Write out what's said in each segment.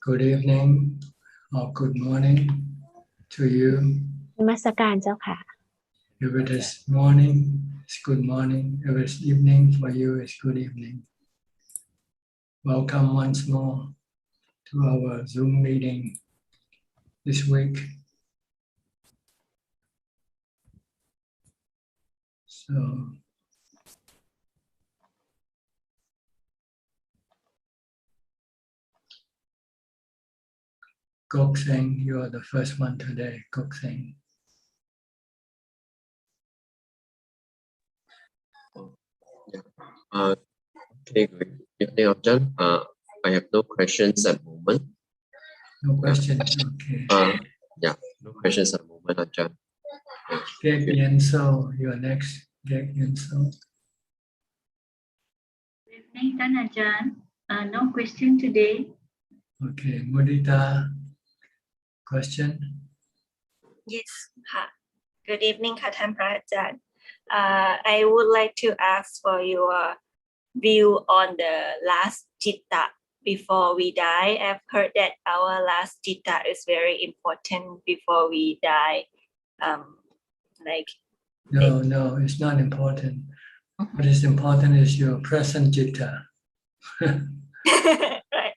Good evening or good morning to you. นมัสการเจ้าค่ะ If it is morning, it's good morning. If it's evening for you, it's good evening. Welcome once more to our Zoom meeting this week. So, Gok Singh, you are the first one today, Gok Singh. Okay, good evening, Ajahn. I have no questions at the moment. No questions, okay. No questions at the moment, Ajahn. Gek Yenso, you are next. Gek Yenso. Good evening, Ajahn. No question today. Okay, Mudita, question? Yes, good evening,ท่านพระอาจารย์ I would like to ask for your view on the last citta before we die. I've heard that our last citta is very important before we die. No, it's not important. What is important is your present citta. Right.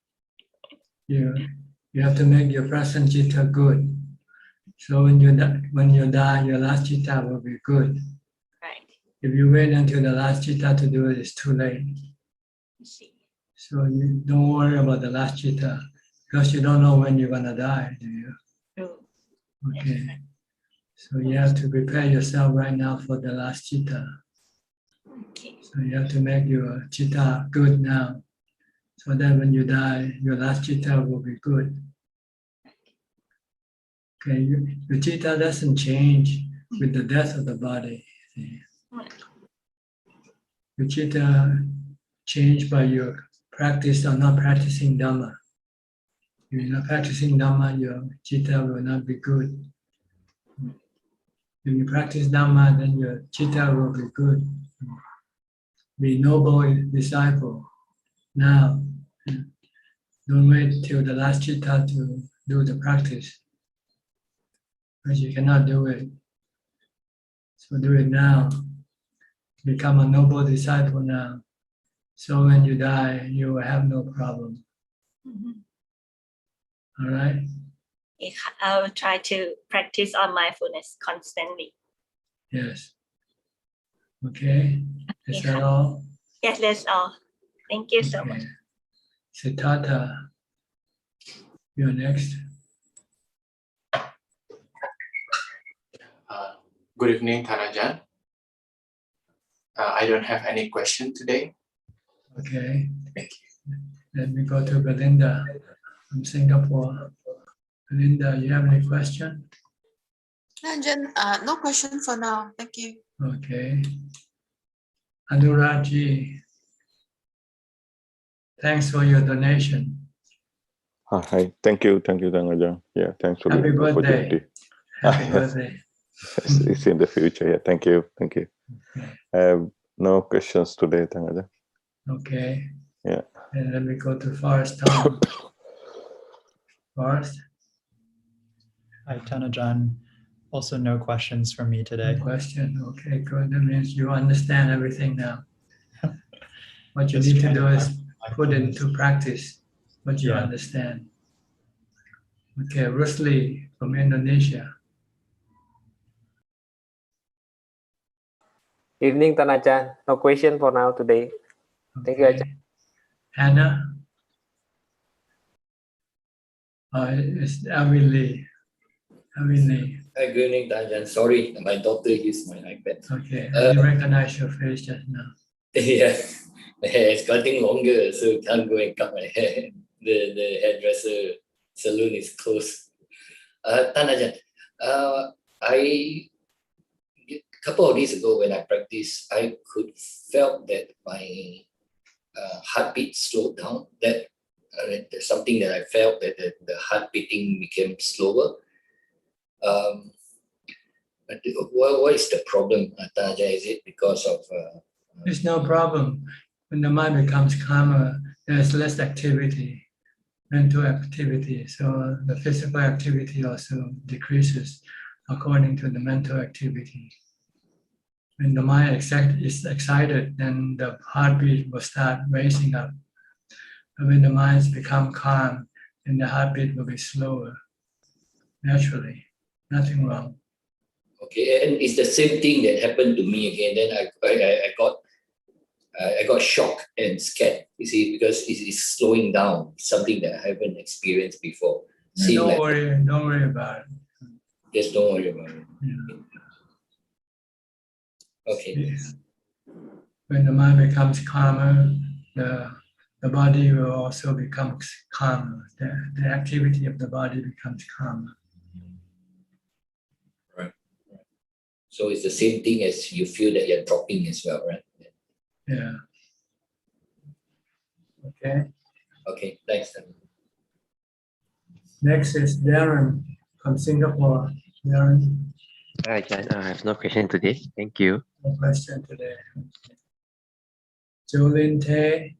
You have to make your present citta good. So when you die, your last citta will be good. Right. If you wait until the last citta to do it, it's too late. I see. So you don't worry about the last citta because you don't know when you're gonna die, do you? True. Okay. So you have to prepare yourself right now for the last citta. Okay. So you have to make your citta good now. So that when you die, your last citta will be good. Okay, your citta doesn't change with the death of the body. See? Your citta changed by your practice or not practicing Dhamma. If you're not practicing Dhamma, your citta will not be good. If you practice Dhamma, then your citta will be good. Be noble disciple now. Don't wait till the last citta to do the practice. Because you cannot do it. So do it now. Become a noble disciple now. So when you die, you will have no problem. All right? I will try to practice on mindfulness constantly. Yes. Okay. Is that all? Yes, that's all. Thank you so much. Siddhartha, you're next. Good evening, Thanajan. I don't have any question today. Okay. Thank you. Let me go to Belinda from Singapore. Belinda, you have any question? Jen, no question for now. Thank you. Okay. Anuragji, thanks for your donation. Hi, thank you, Dhangajan. Yeah, thanks for Happy the birthday. opportunity. Happy Yes. birthday. It's in the future. Yeah, thank you. I have no questions today, Dhangajan. Okay. Yeah. And let me go to Forrest Tom. Forrest, Hi, Tanajan. Also, no questions from me today. no question. Okay, good. That means you understand everything now. What you Just need to trying do to is find put mindfulness. into practice what you Yeah. understand. Okay, Rusli from Indonesia. Evening, Tanajan. No question for now today. Thank you, Okay. Ajahn. Hannah. It's Avin Lee. Hi, good evening, Tanjan. Sorry, my daughter used my iPad. Okay, I didn't recognize your face just now. Yeah, my hair is getting longer, so can't go and cut my hair. The hairdresser salon is closed. Tanajan, a couple of days ago when I practiced, I could felt that my heartbeat slowed down. There's something that I felt that the heart beating became slower. But what is the problem, Tanajan? Is it because of? There's no problem. When the mind becomes calmer, there's less activity. mental activity. So the physical activity also decreases according to the mental activity. When the mind is excited, then the heartbeat will start racing up. And when the mind becomes calm, then the heartbeat will be slower, naturally. Nothing wrong. Okay, and it's the same thing that happened to me again. Then I got shocked and scared. You see, because it's slowing down. Something that I haven't experienced before. Don't worry about it. Just don't worry about it. Yeah. Okay. Yeah. When the mind becomes calmer, the body will also become calmer. The activity of the body becomes calmer. Right. So it's the same thing as you feel that you're dropping as well, right? Yeah. Okay. Okay, thanks. Next is Darren from Singapore. Darren, Hi, John. I have no question today. Thank you. no question today. Jolin Tay.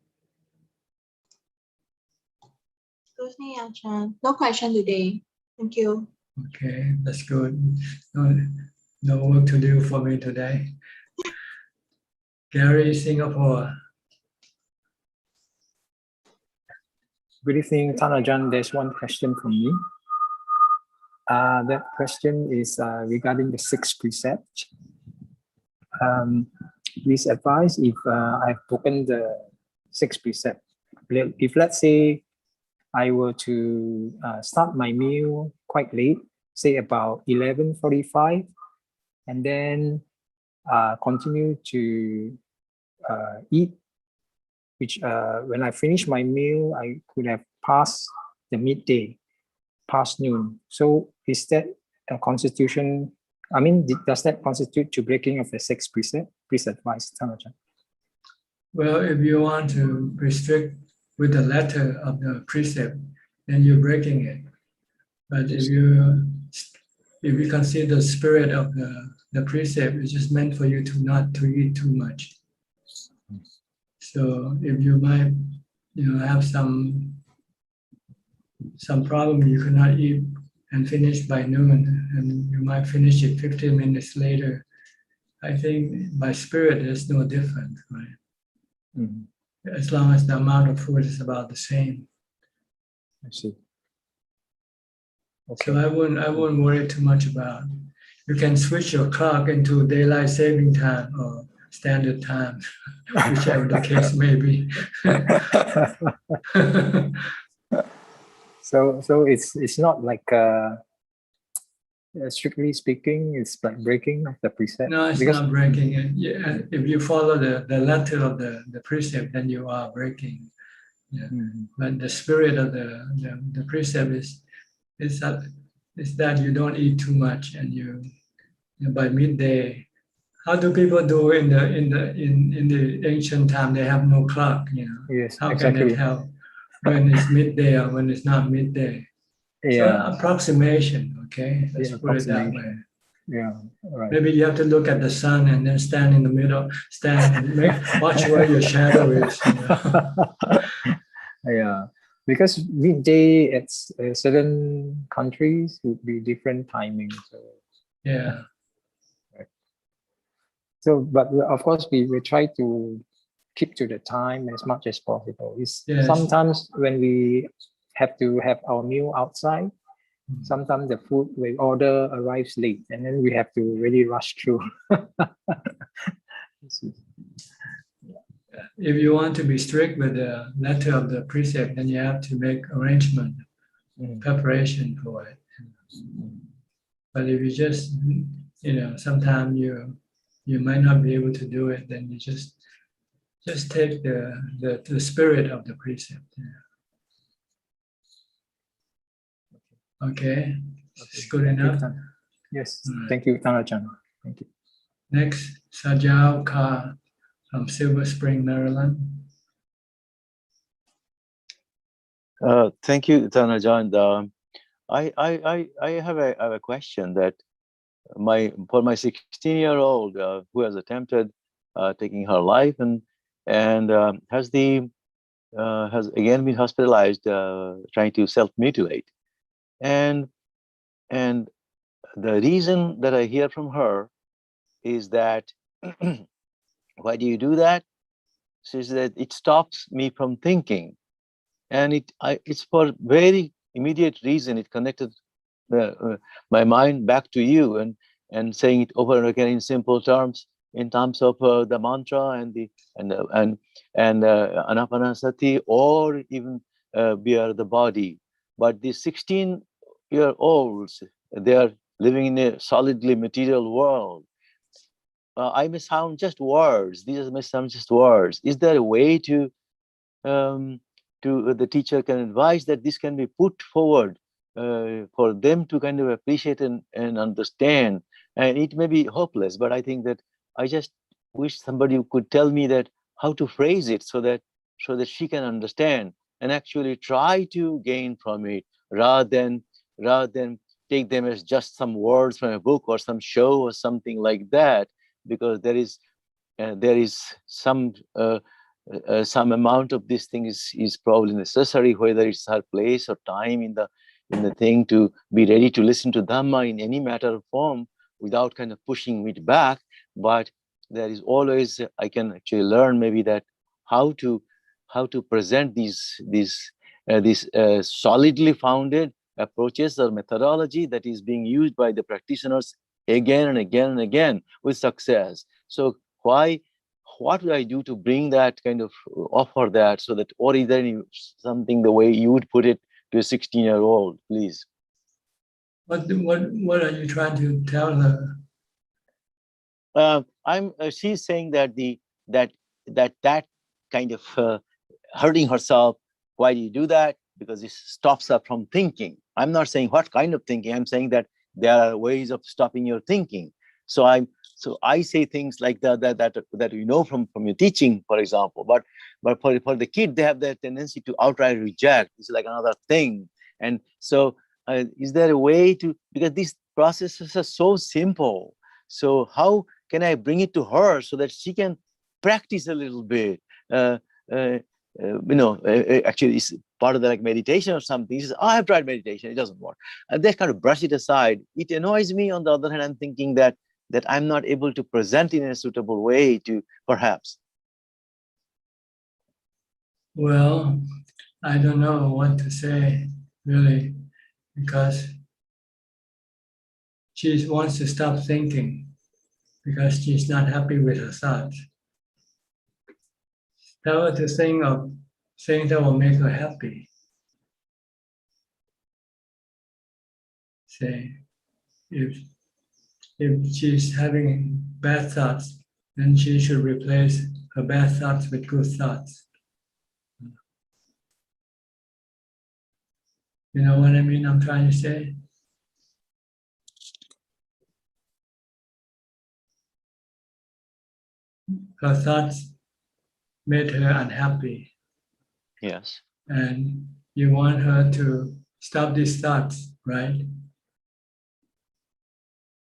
Excuse me, Ajahn. No question today. Thank you. Okay, that's good. No work to do for me today. Gary, Singapore. Good evening, Tanajan. There's one question from me. That question is regarding the sixth precept. Please advise if I've broken the sixth precept. If let's say I were to start my meal quite late, say about 11:45, and then continue to eat, which when I finish my meal, I could have passed the midday, past noon. So is that a constitution? I mean, does that constitute to breaking of the sixth precept? Please advise, Tanajan. Well, if you want to restrict with the letter of the precept, then you're breaking it. But if you consider the spirit of the precept, it's just meant for you to not to eat too much. So if you might, have some problem, you cannot eat and finish by noon, and you might finish it 15 minutes later. I think by spirit, there's no difference, right? Mm-hmm. As long as the amount of food is about the same. I see. Okay. So I wouldn't worry too much about it. You can switch your clock into daylight saving time or standard time, whichever the case may be. So it's not like strictly speaking, it's like breaking of the precept. No, it's not breaking it. Yeah, if you follow the letter of the precept, then you are breaking. Yeah. Mm-hmm. But the spirit of the precept is that you don't eat too much, and you by midday. How do people do in the ancient time? They have no clock, Yes, how exactly. can they tell when it's midday or when it's not midday? Yeah. So approximation, okay? Let's put it that way. Yeah, right. Maybe you have to look at the sun and then stand in the middle, watch where your shadow is. Yeah, because midday at certain countries would be different timing. So. Yeah. Right. So, but of course, we try to keep to the time as much as possible. Yes. Sometimes when we have to have our meal outside, sometimes the food we order arrives late, and then we have to really rush through. If you want to be strict with the letter of the precept, then you have to make arrangement, preparation for it. But if you just, sometimes you might not be able to do it, then you just take the spirit of the precept. Yeah. Okay, it's good enough. Yes, thank you, Tanajan. Thank you. Next, Sajal Ka from Silver Spring, Maryland. Thank you, Tanajan. I have a question that for my 16-year-old who has attempted taking her life and has the has again been hospitalized, trying to self-mutilate. And the reason that I hear from her is that, why do you do that? She says that it stops me from thinking. And it's for very immediate reason. It connected my mind back to you, and saying it over and again in simple terms, in terms of the mantra and the anapanasati, or even via the body. But the 16-year-olds, they are living in a solidly material world. I may sound just words. These may sound just words. Is there a way to the teacher can advise that this can be put forward for them to kind of appreciate and understand? And it may be hopeless, but I think that I just wish somebody could tell me that how to phrase it so that she can understand and actually try to gain from it, rather than take them as just some words from a book or some show or something like that, because there is some amount of this thing is probably necessary, whether it's her place or time in the thing, to be ready to listen to Dhamma in any matter of form without kind of pushing it back. But there is always, I can actually learn maybe that how to present these solidly founded approaches or methodology that is being used by the practitioners again and again and again with success. So what would I do to bring that kind of offer that, so that, or is there something the way you would put it to a 16-year-old, please? What are you trying to tell her? She's saying that that kind of hurting herself. Why do you do that? Because it stops her from thinking. I'm not saying what kind of thinking. I'm saying that there are ways of stopping your thinking. So I say things like that you know from your teaching, for example. But for the kid, they have that tendency to outright reject. It's like another thing. And so, is there a way to, because these processes are so simple. So how can I bring it to her so that she can practice a little bit? Actually, it's part of the like meditation or something. She says, "Oh, I have tried meditation; it doesn't work." And they kind of brush it aside. It annoys me. On the other hand, I'm thinking that I'm not able to present in a suitable way to, perhaps. Well, I don't know what to say, really, because she wants to stop thinking because she's not happy with her thoughts. Tell her to think of things that will make her happy. Say, if she's having bad thoughts, then she should replace her bad thoughts with good thoughts. You know what I mean? I'm trying to say. Her thoughts made her unhappy. Yes. And you want her to stop these thoughts, right?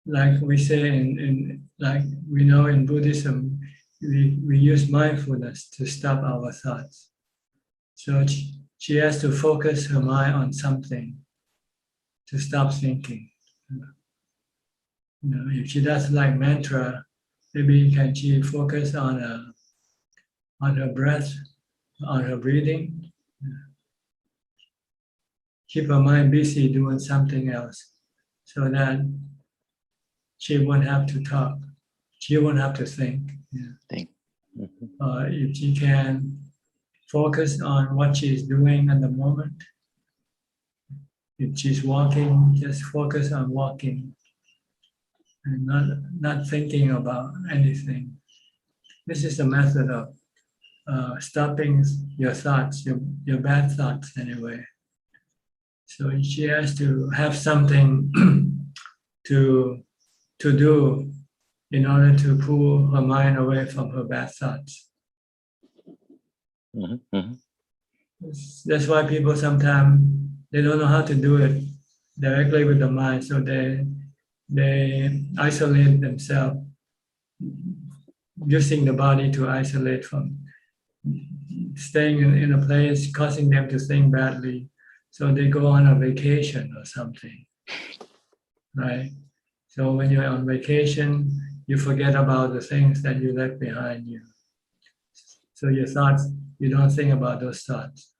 Like we say like we know in Buddhism, we use mindfulness to stop our thoughts. So she has to focus her mind on something to stop thinking. If she does like mantra, maybe can she focus on her breath, on her breathing? Keep her mind busy doing something else, so that she won't have to talk. She won't have to think. Think. If she can focus on what she's doing at the moment. If she's walking, just focus on walking and not thinking about anything. This is the method of stopping your thoughts, your bad thoughts anyway. So she has to have something to do in order to pull her mind away from her bad thoughts. That's why people sometimes they don't know how to do it directly with the mind, so they isolate themselves, using the body to isolate from staying in a place causing them to think badly, so they go on a vacation or something, right? So when you're on vacation, you forget about the things that you left behind you. So your thoughts, you don't think about those thoughts.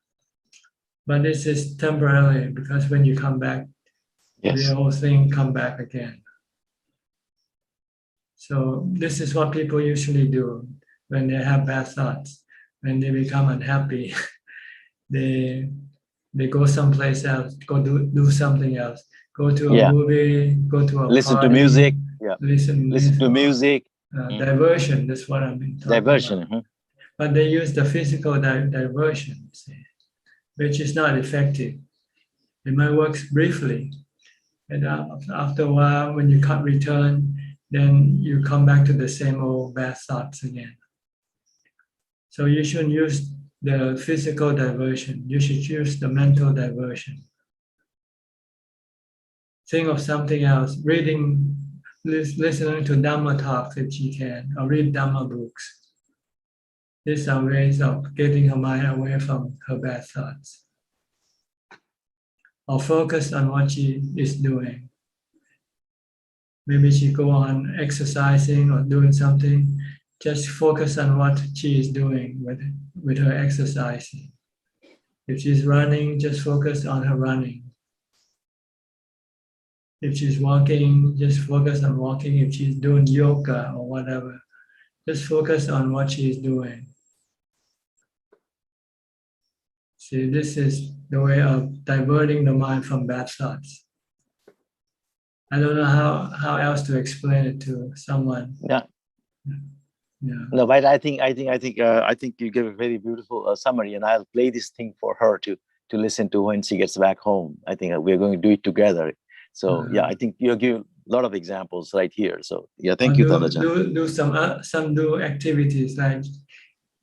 But this is temporarily, because when you come back, the whole thing come back again. So this is what people usually do when they have bad thoughts. When they become unhappy, they go someplace else, go do something else, go to a movie, go to a listen party, to music, listen to music. Diversion. That's what I'm talking Diversion. about. But they use the physical diversion, see, which is not effective. It might work briefly, and after a while, when you can't return, then you come back to the same old bad thoughts again. So you shouldn't use the physical diversion. You should use the mental diversion. Think of something else. Reading, listening to Dhammatalk if you can, or read Dhamma books. These are ways of getting her mind away from her bad thoughts. Or focus on what she is doing. Maybe she go on exercising or doing something. Just focus on what she is doing with her exercising. If she's running, just focus on her running. If she's walking, just focus on walking. If she's doing yoga or whatever, just focus on what she's doing. See, this is the way of diverting the mind from bad thoughts. I don't know how else to explain it to someone. Yeah. Yeah. No, but I think you gave a very beautiful summary, and I'll play this thing for her to listen to when she gets back home. I think we're going to do it together. So yeah, I think you give a lot of examples right here. So yeah, thank you, Tanajan. Do some do activities like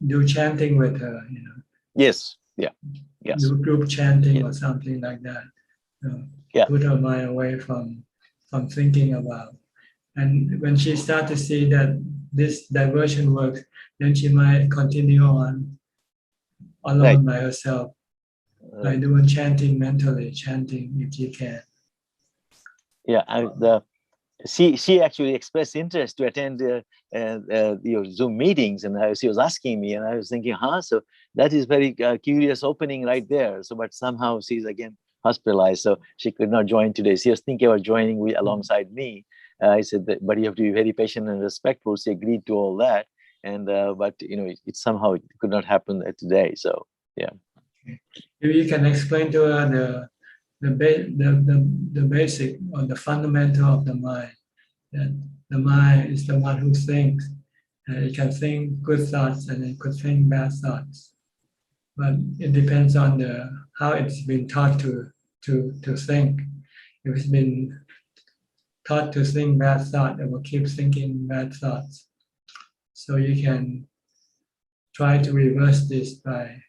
do chanting with her, you know. Yes. Yeah. Yes. Do group chanting or something like that. Put her mind away from thinking about. And when she starts to see that this diversion works, then she might continue on alone by herself, by doing chanting mentally, chanting if she can. Yeah, she actually expressed interest to attend your Zoom meetings, and she was asking me, and I was thinking, so that is very curious opening right there. So, but somehow she's again hospitalized, so she could not join today. She was thinking about joining alongside me. I said, but you have to be very patient and respectful. She agreed to all that, and but it somehow could not happen today. So yeah. If you can explain to her the basic or the fundamental of the mind. That the mind is the one who thinks, and it can think good thoughts and it could think bad thoughts. But it depends on how it's been taught to think. If it's been taught to think bad thoughts, it will keep thinking bad thoughts. So you can try to reverse this by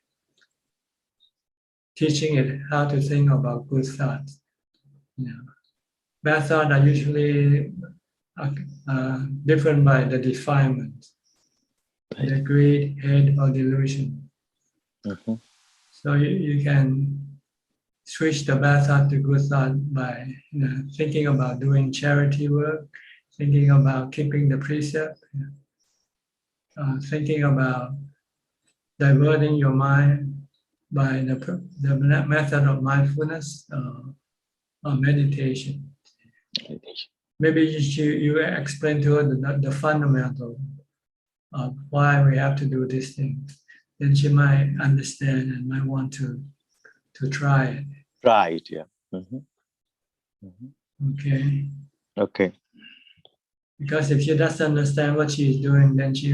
teaching it how to think about good thoughts. Bad thoughts are usually different by the defilement, the greed, hate, or delusion. So you can switch the bad thought to good thought by thinking about doing charity work, thinking about keeping the precept, thinking about diverting your mind by the method of mindfulness or meditation. Maybe you explain to her the fundamental of why we have to do this thing. Then she might understand and might want to try it. Try it, yeah. Okay. Okay. Because if she doesn't understand what she is doing, then she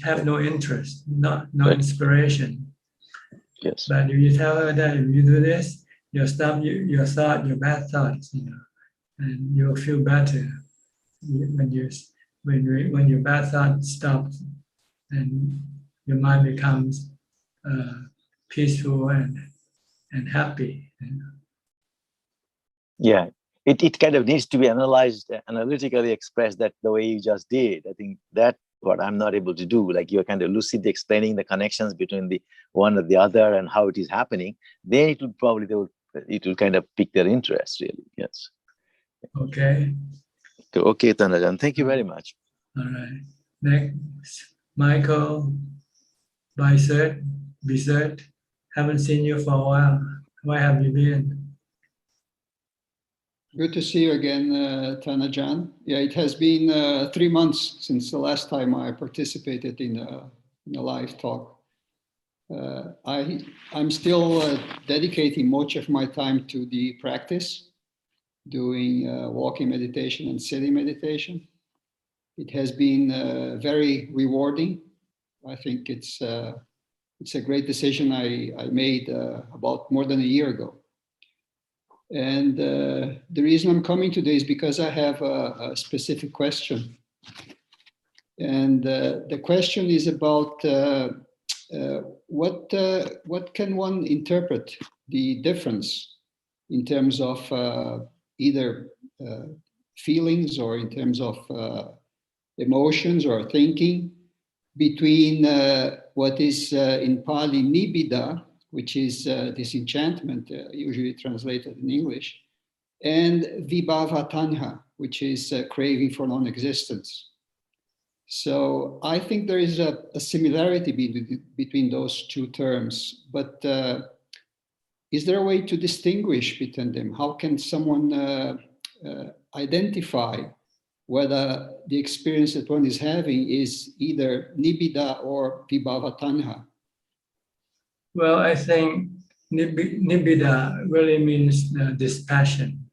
have no interest, no inspiration. Yes. But if you tell her that if you do this, you'll stop your bad thoughts, and you'll feel better when your bad thoughts stop, and your mind becomes peaceful and happy. Yeah, it kind of needs to be analyzed, analytically expressed that the way you just did. I think that what I'm not able to do. Like you're kind of lucidly explaining the connections between the one or the other and how it is happening. Then it will probably it will kind of pique their interest, really. Yes. Okay. Okay, Tanajan. Thank you very much. All right. Next, Michael Bisert. Haven't seen you for a while. Where have you been? Good to see you again, Tanajan. Yeah, it has been 3 months since the last time I participated in a live talk. I'm still dedicating much of my time to the practice, doing walking meditation and sitting meditation. It has been very rewarding. I think it's a great decision I made about more than a year ago. And the reason I'm coming today is because I have a specific question. And the question is about what can one interpret the difference in terms of either feelings or in terms of emotions or thinking between what is in Pali nibbida, which is disenchantment, usually translated in English, and vibhava tanha, which is craving for non-existence. So I think there is a similarity between those two terms, but is there a way to distinguish between them? How can someone identify whether the experience that one is having is either nibbida or vibhava tanha? Well, I think nibbida really means this passion.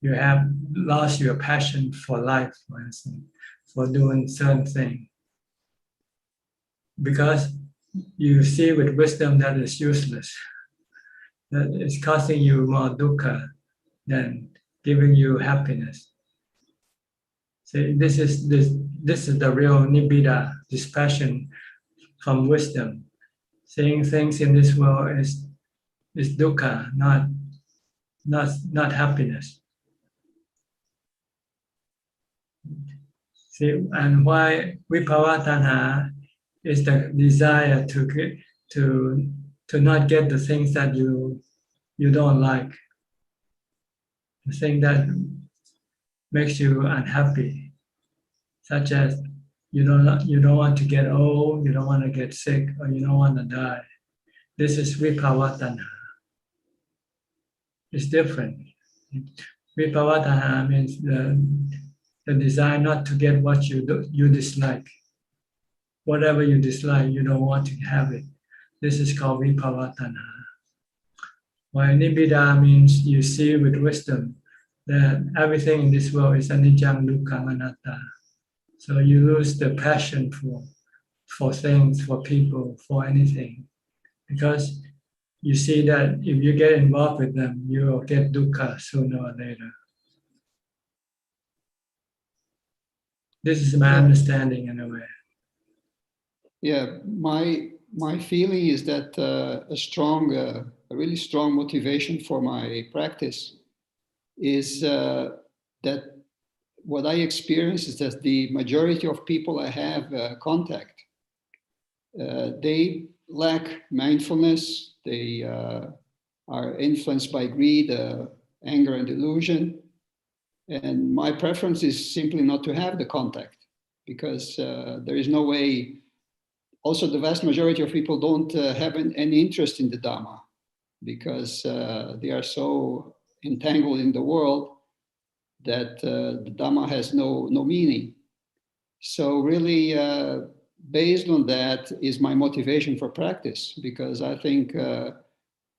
You have lost your passion for life, for instance, for doing certain thing. Because you see with wisdom that is useless, that is causing you more dukkha than giving you happiness. So this is the real nibbida, this passion from wisdom. Seeing things in this world is dukkha, not happiness. See, and why vibhava tanha is the desire to not get the things that you don't like, the thing that makes you unhappy, such as you don't want to get old, you don't want to get sick, or you don't want to die. This is vibhava tanha. It's different. Vibhava tanha means the desire not to get what you dislike. Whatever you dislike, you don't want to have it. This is called vibhava tanha. While nibbida means you see with wisdom that everything in this world is anicca, dukkha, anatta. So you lose the passion for things, for people, for anything. Because you see that if you get involved with them, you will get dukkha sooner or later. This is my understanding in a way. Yeah, my feeling is that a really strong motivation for my practice is that what I experience is that the majority of people I have contact, they lack mindfulness, they are influenced by greed, anger, and delusion. And my preference is simply not to have the contact, because there is no way. Also, the vast majority of people don't have any interest in the Dhamma, because they are so entangled in the world that the Dhamma has no meaning. So really, based on that is my motivation for practice, because I think,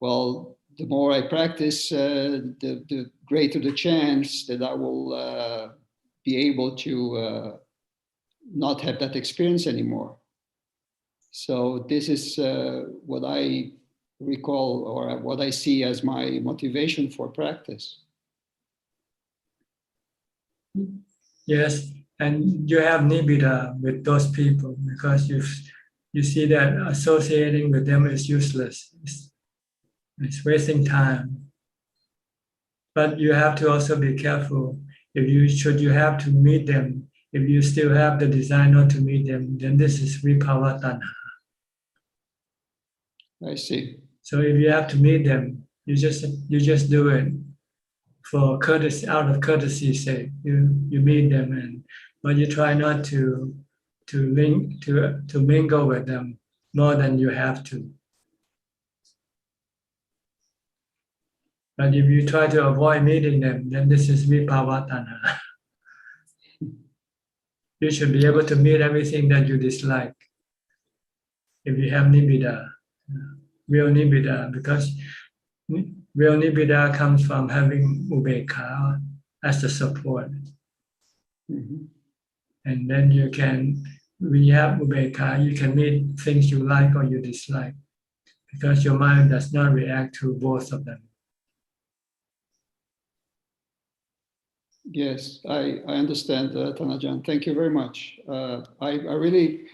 well, the more I practice, the greater the chance that I will be able to not have that experience anymore. So this is what I recall, or what I see as my motivation for practice. Yes, and you have nibbida with those people because you see that associating with them is useless. It's wasting time. But you have to also be careful. Should you have to meet them If you still have the desire not to meet them, then this is vibhava tanha. I see. So if you have to meet them, you just do it for courtesy, out of courtesy sake. You meet them, but you try not to mingle with them more than you have to. But if you try to avoid meeting them, then this is vibhava tanha. You should be able to meet everything that you dislike. If you have nibbida, real nibbida, because real nibbida comes from having upekkha as the support. Mhm. And then you can, when you have upekkha, you can meet things you like or you dislike, because your mind does not react to both of them. Yes, I understand, Tanajan. Thank you very much. I really,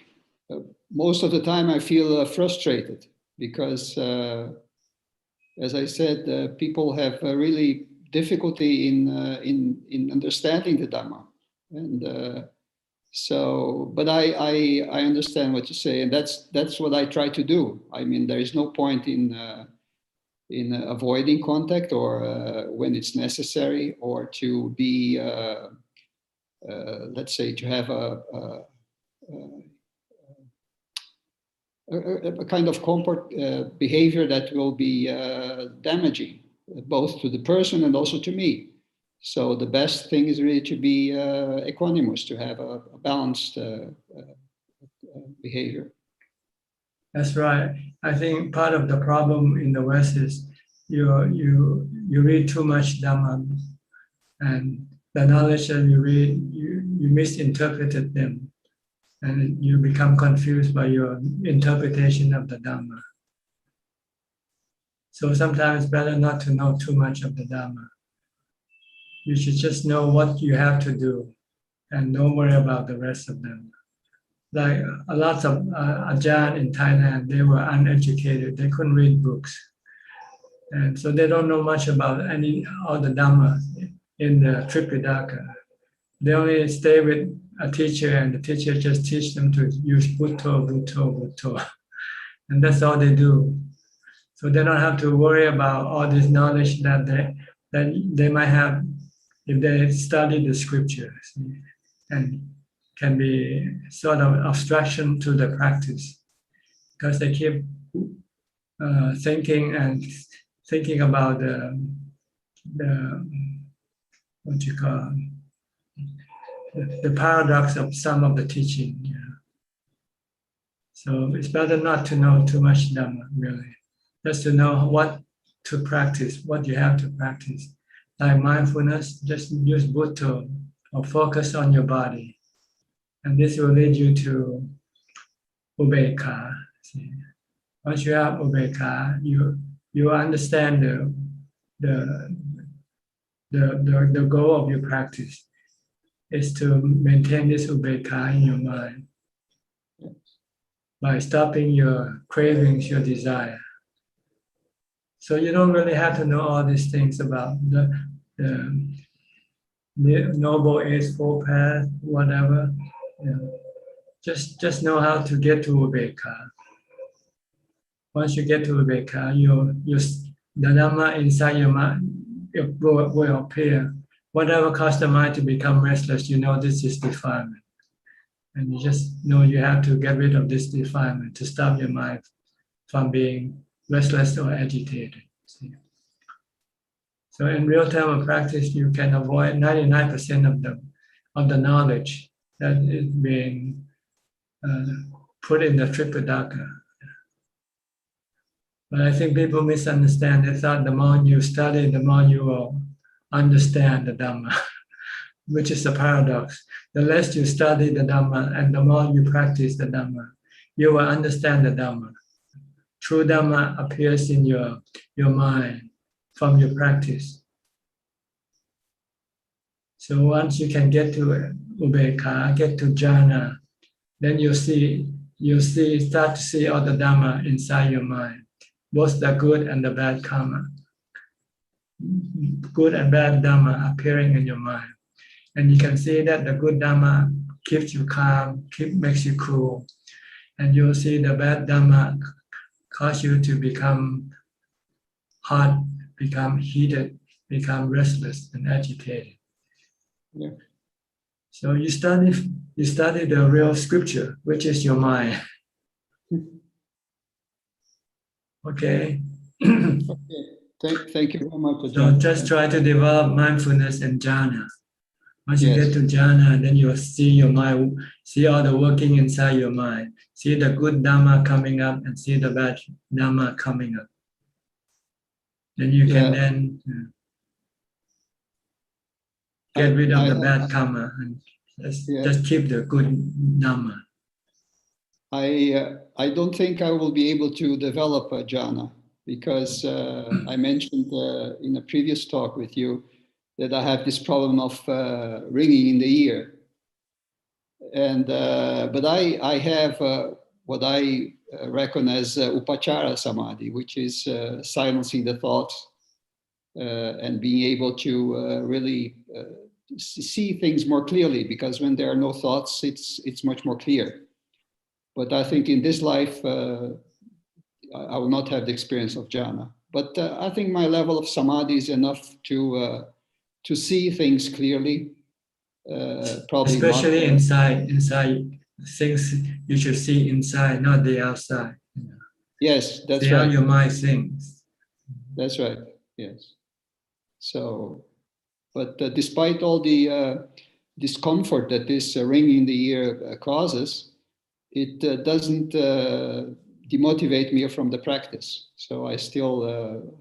most of the time I feel frustrated because, as I said, people have really difficulty in understanding the Dhamma. And so, but I understand what you say, and that's what I try to do. I mean, there is no point in avoiding contact or when it's necessary, or to be, let's say, to have a kind of comfort behavior that will be damaging, both to the person and also to me. So the best thing is really to be equanimous, to have a balanced behavior. That's right. I think part of the problem in the West is you read too much Dhamma, and the knowledge that you read, you misinterpreted them, and you become confused by your interpretation of the Dhamma. So sometimes it's better not to know too much of the Dhamma. You should just know what you have to do and don't worry about the rest of them. Like a lot of Ajahn in Thailand, they were uneducated. They couldn't read books. And so they don't know much about all the Dhamma in the Tripitaka. They only stay with a teacher, and the teacher just teach them to use Bhutto, Bhutto, Bhutto. And that's all they do. So they don't have to worry about all this knowledge that they might have if they study the scriptures, and can be sort of obstruction to the practice, because they keep thinking about the what you call the paradox of some of the teaching. So it's better not to know too much Dhamma, really. Just to know what to practice, what you have to practice. Like mindfulness, just use Bhutto or focus on your body. And this will lead you to upekkha. Once you have upekkha, you understand the goal of your practice is to maintain this upekkha in your mind by stopping your cravings, your desire. So you don't really have to know all these things about the Noble Eightfold Path, whatever. Just know how to get to upekkha. Once you get to upekkha, the Dhamma inside your mind will appear. Whatever caused the mind to become restless, you know this is defilement. And you just know you have to get rid of this defilement to stop your mind from being restless or agitated. So in real time of practice, you can avoid 99% of the knowledge that is being put in the Tripitaka. But I think people misunderstand. They thought the more you study, the more you will understand the Dhamma, which is a paradox. The less you study the Dhamma and the more you practice the Dhamma, you will understand the Dhamma. True Dhamma appears in your mind from your practice. So once you can get to upekkha, get to jhana, then you start to see all the Dhamma inside your mind, both the good and the bad karma, good and bad Dhamma appearing in your mind. And you can see that the good Dhamma keeps you calm, makes you cool, and you'll see the bad Dhamma cause you to become hot, become heated, become restless and agitated. Yeah. So you study the real scripture, which is your mind. Okay. Okay. Thank you very much, So Ajahn. just try to develop mindfulness and jhana. Once you Yes. get to jhana, then you'll see your mind, see all the working inside your mind, see the good Dhamma coming up and see the bad Dhamma coming up. Then you can then get rid of the bad karma and just keep the good Dhamma. I don't think I will be able to develop a jhana because I mentioned in a previous talk with you that I have this problem of ringing in the ear. And but I have what I reckon as upachara samadhi, which is silencing the thoughts and being able to really see things more clearly. Because when there are no thoughts, it's much more clear. But I think in this life, I will not have the experience of jhana. But I think my level of samadhi is enough to see things clearly. Probably especially not, inside things you should see inside, not the outside. Yes, that's see right. how your mind thinks. That's right. Yes. So, but despite all the discomfort that this ring in the ear causes, it doesn't demotivate me from the practice. So I still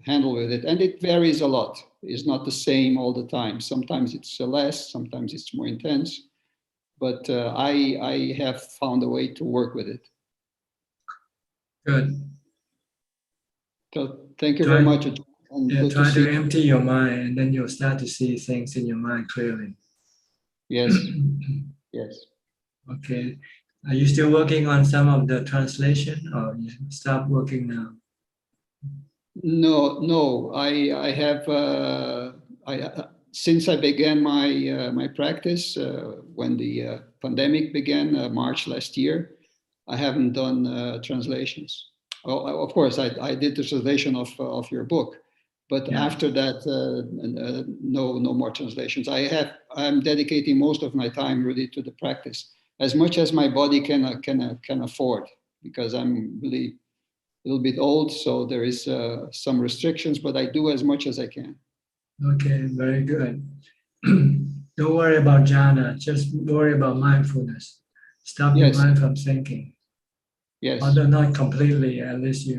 handle with it, and it varies a lot. It's not the same all the time. Sometimes it's less, sometimes it's more intense. But I have found a way to work with it. Good. So thank you very much. And try to empty your mind, and then you'll start to see things in your mind clearly. Yes. Yes. Okay. Are you still working on some of the translation, or you stop working now? No. I have since I began my practice when the pandemic began, March last year. I haven't done translations. Well, of course, I did the translation of your book, but after that, no more translations. I'm dedicating most of my time really to the practice, as much as my body can afford, because I'm really a little bit old, so there is some restrictions, but I do as much as I can. Okay, very good. Don't worry about jhana, just worry about mindfulness. Stop your mind from thinking. Yes. Although not completely, at least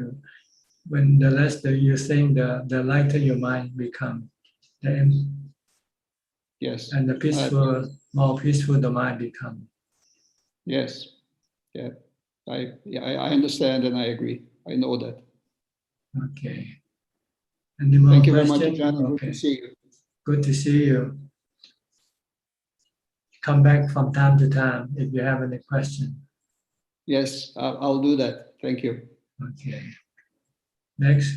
when the less that you think, the lighter your mind becomes. Yes. And the more peaceful the mind becomes. Yes. Yeah. I understand and I agree. I know that. Okay. Any more Thank you very questions? much, Ajahn. Okay. Good to see you. Good to see you. Come back from time to time if you have any question. Yes, I'll do that. Thank you. Okay. Next,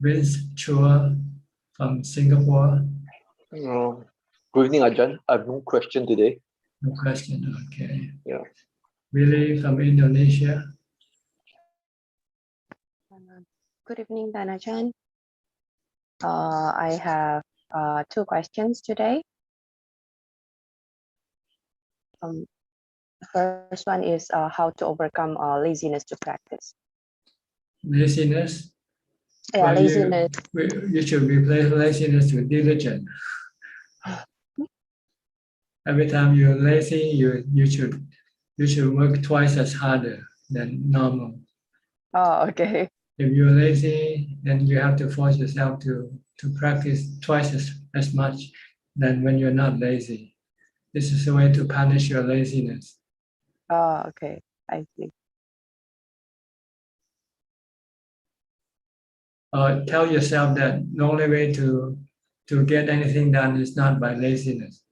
Vince Chua from Singapore. Good evening, Ajahn. I have no question today. No question. Okay. Yeah. Willie from Indonesia. Good evening, Ajahn. I have two questions today. First one is how to overcome laziness to practice. Laziness? Yeah, well, laziness. You should replace laziness with diligent. Every time you're lazy, you should work twice as harder than normal. Oh, okay. If you're lazy, then you have to force yourself to practice twice as much than when you're not lazy. This is a way to punish your laziness. Oh, okay. I see. Tell yourself that the only way to get anything done is not by laziness.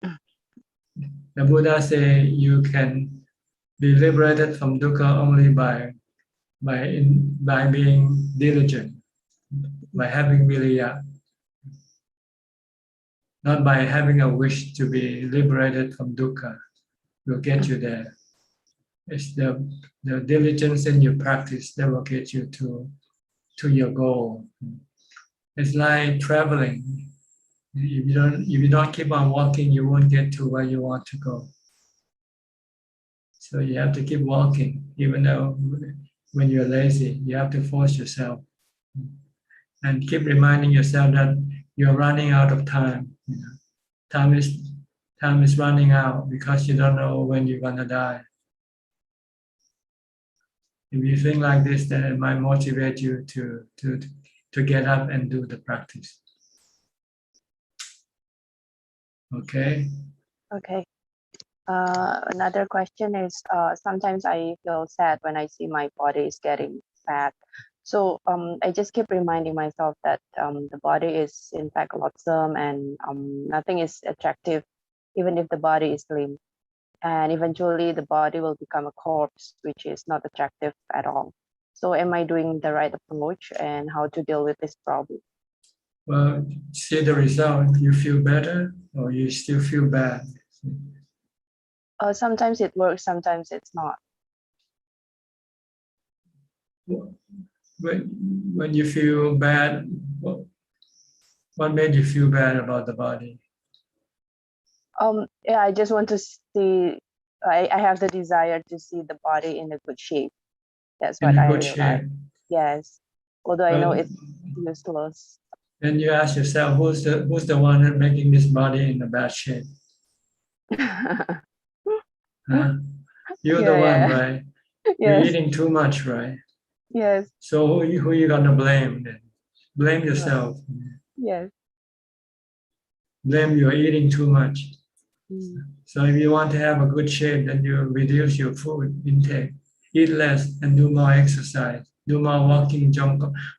The Buddha say you can be liberated from dukkha only by being diligent, by having viriya, not by having a wish to be liberated from dukkha. will get you there. It's the diligence in your practice that will get you to your goal. It's like traveling. If you don't keep on walking, you won't get to where you want to go. So you have to keep walking, even though when you're lazy, you have to force yourself. And keep reminding yourself that you're running out of time. Time is running out because you don't know when you're gonna die. If you think like this, then it might motivate you to get up and do the practice. Okay. Okay. Another question is, sometimes I feel sad when I see my body is getting fat. So I just keep reminding myself that the body is in fact loathsome and nothing is attractive, even if the body is slim. And eventually the body will become a corpse, which is not attractive at all. So am I doing the right approach, and how to deal with this problem? Well, see the result. You feel better or you still feel bad? Sometimes it works, sometimes it's not. When you feel bad, what made you feel bad about the body? Yeah, I just want to see, I have the desire to see the body in a good shape. That's what In a I good shape. yes. Although I know Well, it's useless. then you ask yourself, who's the one that making this body in a bad shape? Huh? You're the one, right? You're Yes. eating too much, right? Yes. So who you gonna blame then? Blame yourself. Yes. Blame you're eating too much. Mm. So if you want to have a good shape, then you reduce your food intake, eat less, and do more exercise, do more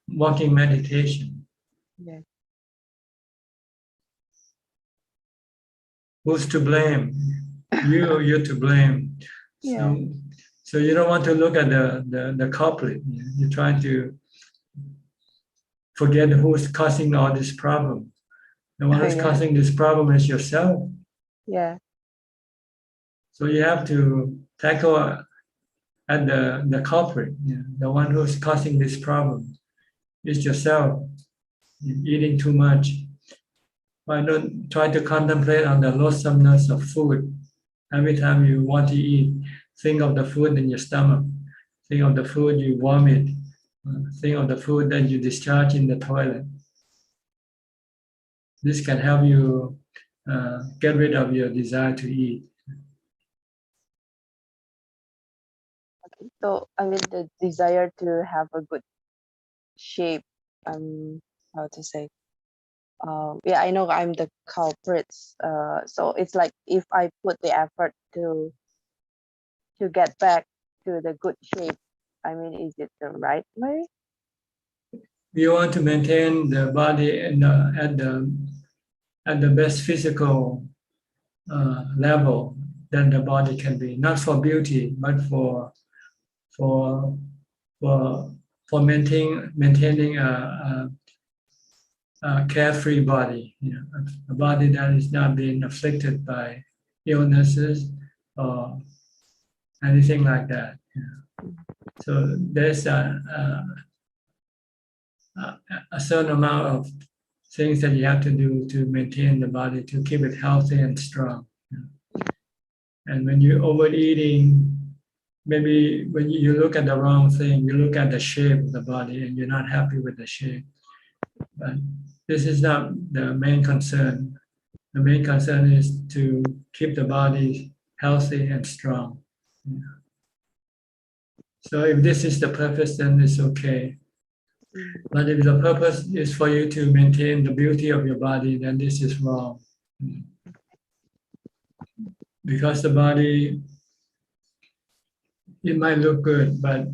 walking meditation. Yes. Who's to blame? You're to blame. Yeah. So you don't want to look at the culprit. You're trying to forget who's causing all this problem. The one who's Yeah. causing this problem is yourself. Yeah. So you have to tackle at the culprit, the one who's causing this problem is yourself. You're eating too much. Why don't try to contemplate on the loathsomeness of food? Every time you want to eat, think of the food in your stomach. Think of the food you vomit. Think of the food that you discharge in the toilet. This can help you get rid of your desire to eat. So I mean the desire to have a good shape. How to say? Yeah, I know I'm the culprits. So it's like if I put the effort to get back to the good shape, I mean, is it the right way? You want to maintain the body at the best physical level that the body can be, not for beauty, but for maintaining a carefree body, a body that is not being afflicted by illnesses or anything like that. So there's a certain amount of things that you have to do to maintain the body, to keep it healthy and strong. And when you're overeating, maybe when you look at the wrong thing, you look at the shape of the body and you're not happy with the shape. But this is not the main concern. The main concern is to keep the body healthy and strong. So if this is the purpose, then it's okay. But if the purpose is for you to maintain the beauty of your body, then this is wrong. Because the body, it might look good, but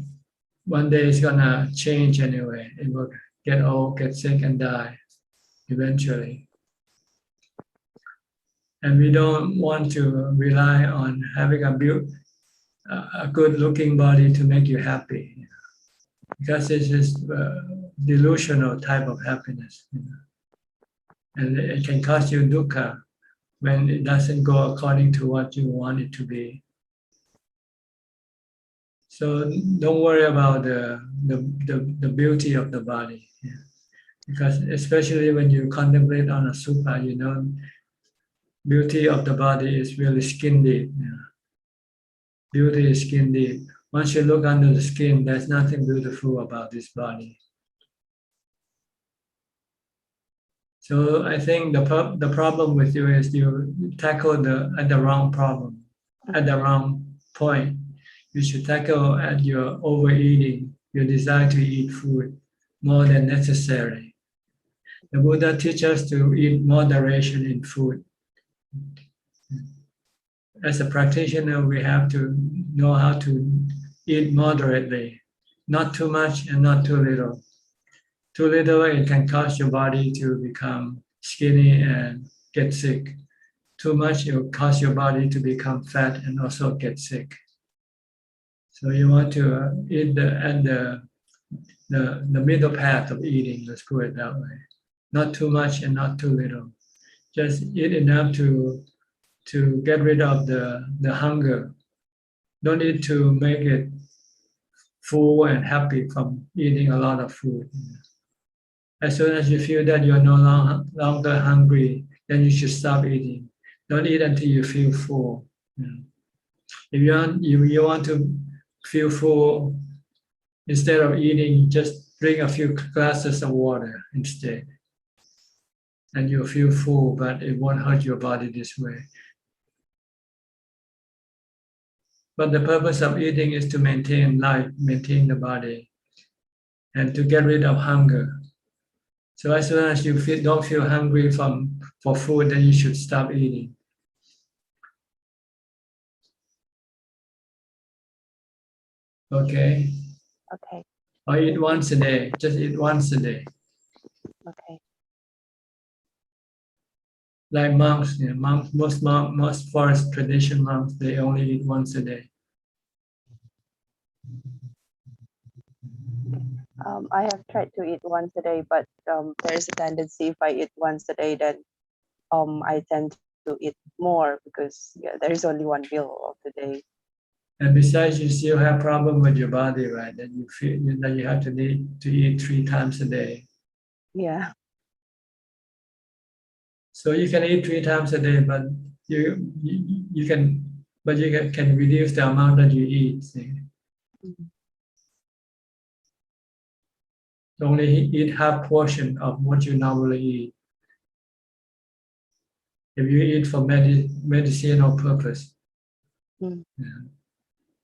one day it's gonna change anyway. It will get old, get sick, and die eventually. And we don't want to rely on having a good-looking body to make you happy, because this is delusional type of happiness, and it can cause you dukkha. when it doesn't go according to what you want it to be. So don't worry about the beauty of the body. Yeah. Because especially when you contemplate on a sutta, you know, beauty of the body is really skin deep. Yeah. Beauty is skin deep. Once you look under the skin, there's nothing beautiful about this body. So I think the problem with you is you tackle at the wrong problem, at the wrong point. You should tackle at your overeating, your desire to eat food more than necessary. The Buddha teaches us to eat moderation in food. As a practitioner, we have to know how to eat moderately, not too much and not too little. Too little, it can cause your body to become skinny and get sick. Too much, it will cause your body to become fat and also get sick. So you want to eat the middle path of eating, let's put it that way. Not too much and not too little. Just eat enough to get rid of the hunger. Don't eat to make it full and happy from eating a lot of food. As soon as you feel that you're no longer hungry, then you should stop eating. Don't eat until you feel full. If you want to feel full, instead of eating, just drink a few glasses of water instead. And you'll feel full, but it won't hurt your body this way. But the purpose of eating is to maintain life, maintain the body, and to get rid of hunger. So as soon as you don't feel hungry for food, then you should stop eating. Okay? Okay. Or eat once a day. Just eat once a day. Okay. Like monks, most forest tradition monks, they only eat once a day. I have tried to eat once a day, but there's a tendency if I eat once a day, then I tend to eat more because there is only one meal of the day. And besides, you still have problem with your body, right? That you feel that you have to eat 3 times a day. Yeah. So you can eat 3 times a day, but you can reduce the amount that you eat. See? Only eat half portion of what you normally eat. If you eat for medicinal purpose,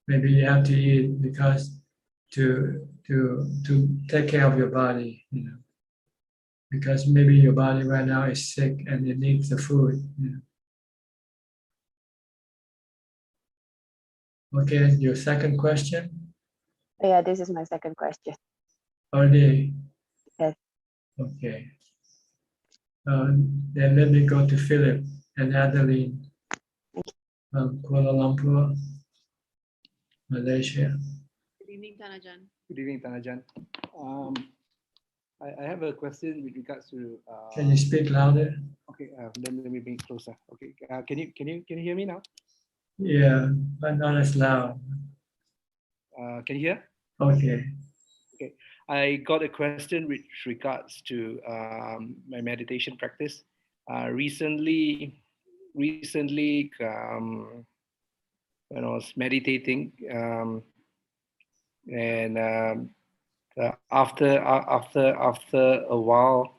maybe you have to eat because to take care of your body, because maybe your body right now is sick and it needs the food. Okay, your second question? Yeah, this is my second question. Already? Yes. Okay. Then let me go to Philip and Adeline from Kuala Lumpur, Malaysia. Good evening, Tanajan. Good evening, Tanajan. I have a question with regards to. Can you speak louder? Okay, let me bring it closer. Okay, can you hear me now? Yeah, but not as loud. Can you hear? Okay. Okay, I got a question with regards to my meditation practice. Recently, when I was meditating, and after a while,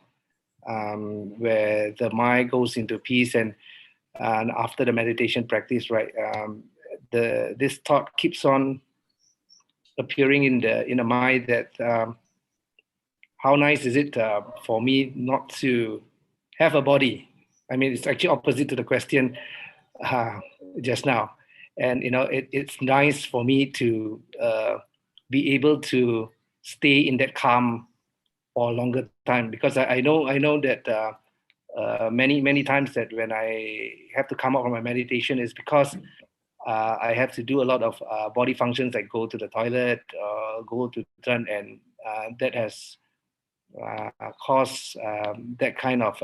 where the mind goes into peace, and after the meditation practice, right, this thought keeps on appearing in the mind that how nice is it for me not to have a body? I mean, it's actually opposite to the question just now. And it's nice for me to be able to stay in that calm for a longer time, because I know that many times that when I have to come out from my meditation is because I have to do a lot of body functions, like go to the toilet, go to the toilet, and that has caused that kind of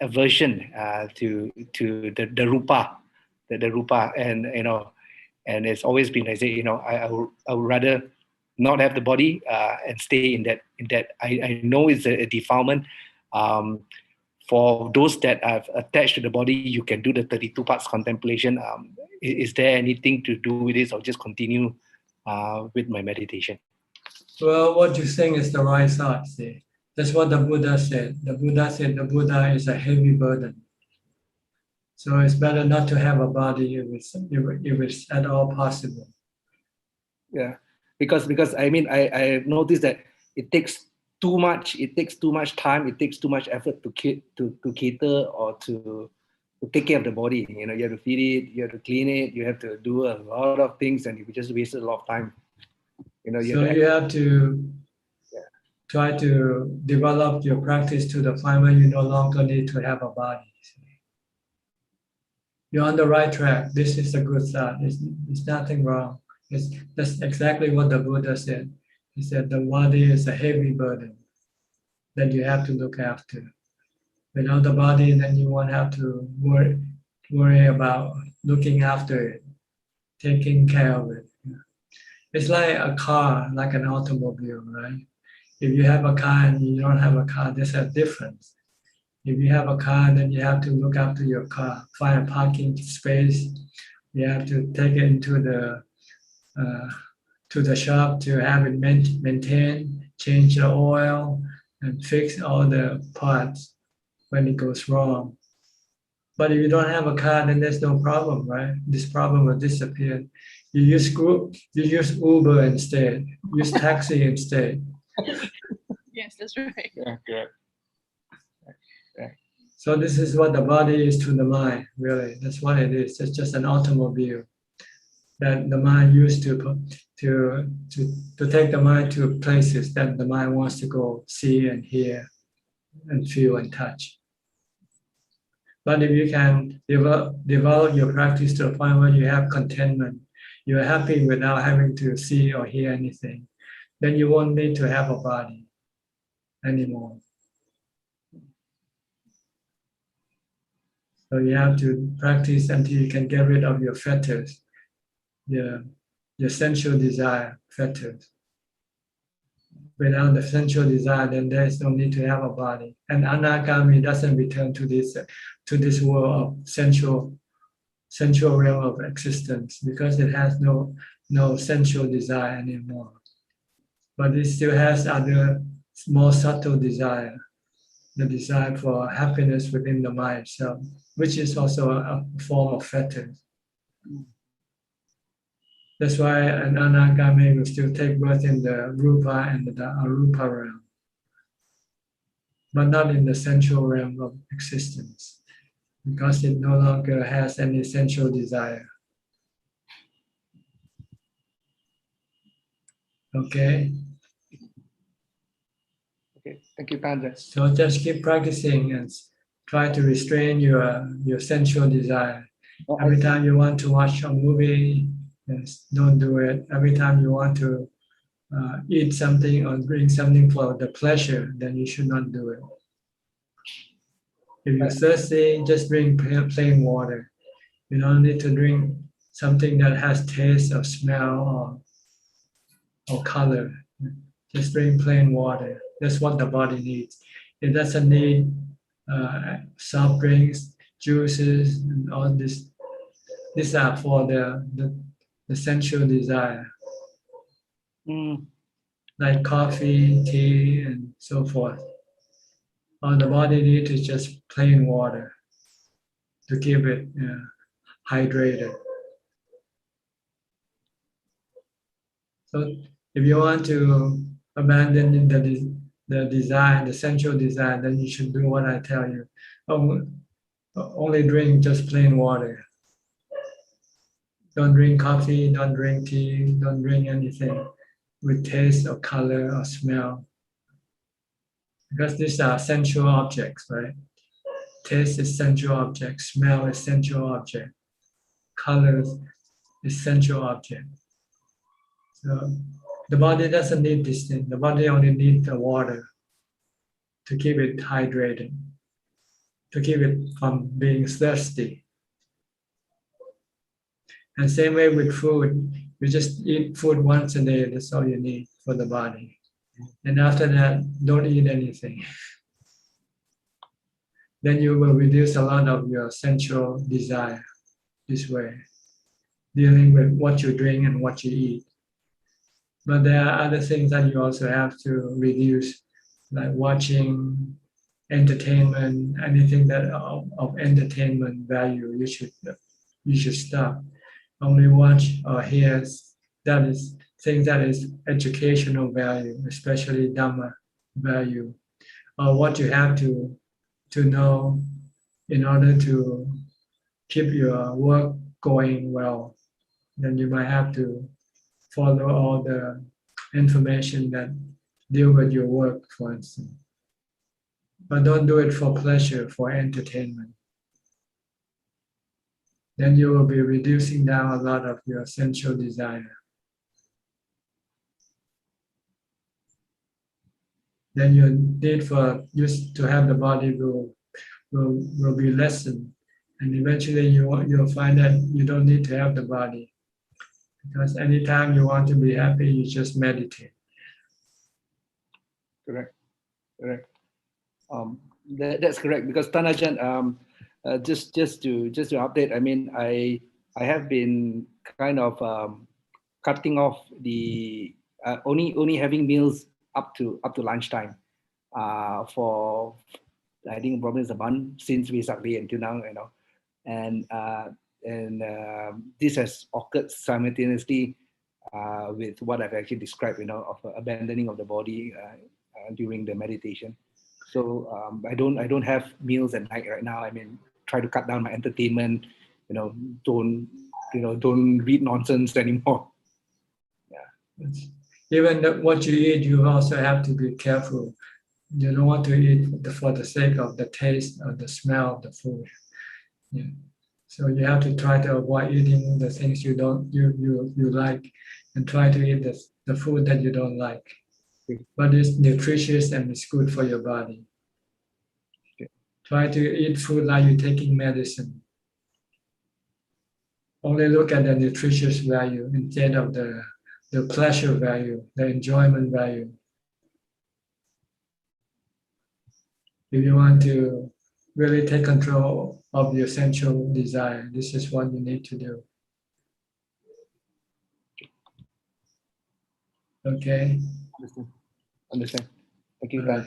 aversion to the rupa, the rupa, and and it's always been, I say, I would rather not have the body and stay in that. I know it's a defilement. For those that have attached to the body, you can do the 32 parts contemplation. Is there anything to do with this, or just continue with my meditation? Well, what you think is the right thought. See, that's what the Buddha said. The Buddha said the Buddha is a heavy burden. So it's better not to have a body if it's at all possible. Yeah, because I mean I noticed that it takes too much. It takes too much time. It takes too much effort to cater or to take care of the body. You have to feed it. You have to clean it. You have to do a lot of things, and you just wasted a lot of time. So you have to try to develop your practice to the point where you no longer need to have a body. You're on the right track. This is a good thought. It's nothing wrong. That's exactly what the Buddha said. He said the body is a heavy burden that you have to look after. Without the body, then you won't have to worry about looking after it, taking care of it. It's like a car, like an automobile, right? If you have a car and you don't have a car, there's a difference. If you have a car, then you have to look after your car, find a parking space. You have to take it into the shop to have it maintained, change the oil, and fix all the parts when it goes wrong. But if you don't have a car, then there's no problem, right? This problem will disappear. You use Uber instead. Use taxi instead. Yes, that's right. Yeah, good. So this is what the body is to the mind, really. That's what it is. It's just an automobile that the mind used to take the mind to places that the mind wants to go, see and hear and feel and touch. But if you can develop your practice to a point where you have contentment, you're happy without having to see or hear anything, then you won't need to have a body anymore. So you have to practice until you can get rid of your fetters, your sensual desire fetters. Without the sensual desire, then there is no need to have a body. And anagami doesn't return to this world of sensual realm of existence because it has no sensual desire anymore. But it still has other more subtle desire, the desire for happiness within the mind itself, which is also a form of fetters. That's why an anagami will still take birth in the rupa and the arupa realm, but not in the sensual realm of existence, because it no longer has any sensual desire. Okay? Okay, thank you, Pandra. So just keep practicing and try to restrain your sensual desire. Every time you want to watch a movie, yes, don't do it. Every time you want to eat something or drink something for the pleasure, then you should not do it. If you're thirsty, just drink plain water. You don't need to drink something that has taste or smell or color. Just drink plain water. That's what the body needs. It doesn't need soft drinks, juices, and all this. These are for the sensual desire. Like coffee, tea, and so forth. All the body needs is just plain water to keep it hydrated. So if you want to abandon the desire, the sensual desire, then you should do what I tell you. Only drink just plain water. Don't drink coffee, don't drink tea, don't drink anything with taste or color or smell. Because these are sensual objects, right? Taste is sensual object, smell is sensual object, color is sensual object. So the body doesn't need this thing. The body only needs the water to keep it hydrated. to keep it from being thirsty. And same way with food, you just eat food once a day, that's all you need for the body. And after that, don't eat anything. Then you will reduce a lot of your sensual desire this way, dealing with what you drink and what you eat. But there are other things that you also have to reduce, like watching entertainment, anything that of entertainment value, you should stop. Only watch or hear that is things that is educational value, especially Dhamma value, or what you have to know in order to keep your work going well. Then you might have to follow all the information that deal with your work, for instance. But don't do it for pleasure, for entertainment. Then you will be reducing down a lot of your sensual desire. Then your need for use to have the body will be lessened, and eventually you'll find that you don't need to have the body, because anytime you want to be happy, you just meditate. Correct. That's correct, because Tanajan, just to update, I mean, I have been kind of cutting off the only having meals up to lunchtime for, I think probably it's a month since we started until now, you know, and this has occurred simultaneously with what I've actually described, you know, of abandoning of the body during the meditation. So I don't have meals at night right now. I mean, try to cut down my entertainment. You know, don't read nonsense anymore. Yeah. Even what you eat, you also have to be careful. You don't want to eat for the sake of the taste or the smell of the food. Yeah. So you have to try to avoid eating the things you like, and try to eat the food that you don't like. But it's nutritious and it's good for your body. Try to eat food like you're taking medicine. Only look at the nutritious value instead of the pleasure value, the enjoyment value. If you want to really take control of your sensual desire, this is what you need to do. Okay? Understand. Thank you, right.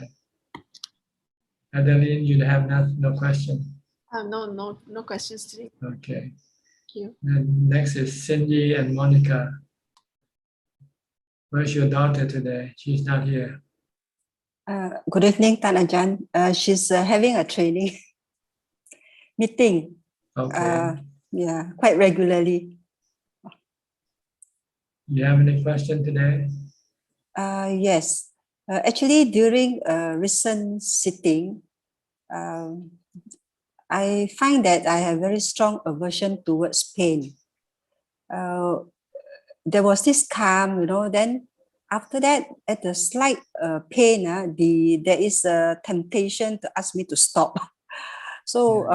Adeline, you have no question? No questions today. Okay. Thank you. And next is Cindy and Monica. Where's your daughter today? She's not here. Good evening, Tanajan. She's having a training meeting. Okay. Yeah, quite regularly. You have any question today? Yes. Actually, during a recent sitting, I find that I have very strong aversion towards pain. There was this calm, you know, then after that, at the slight pain, there is a temptation to ask me to stop. So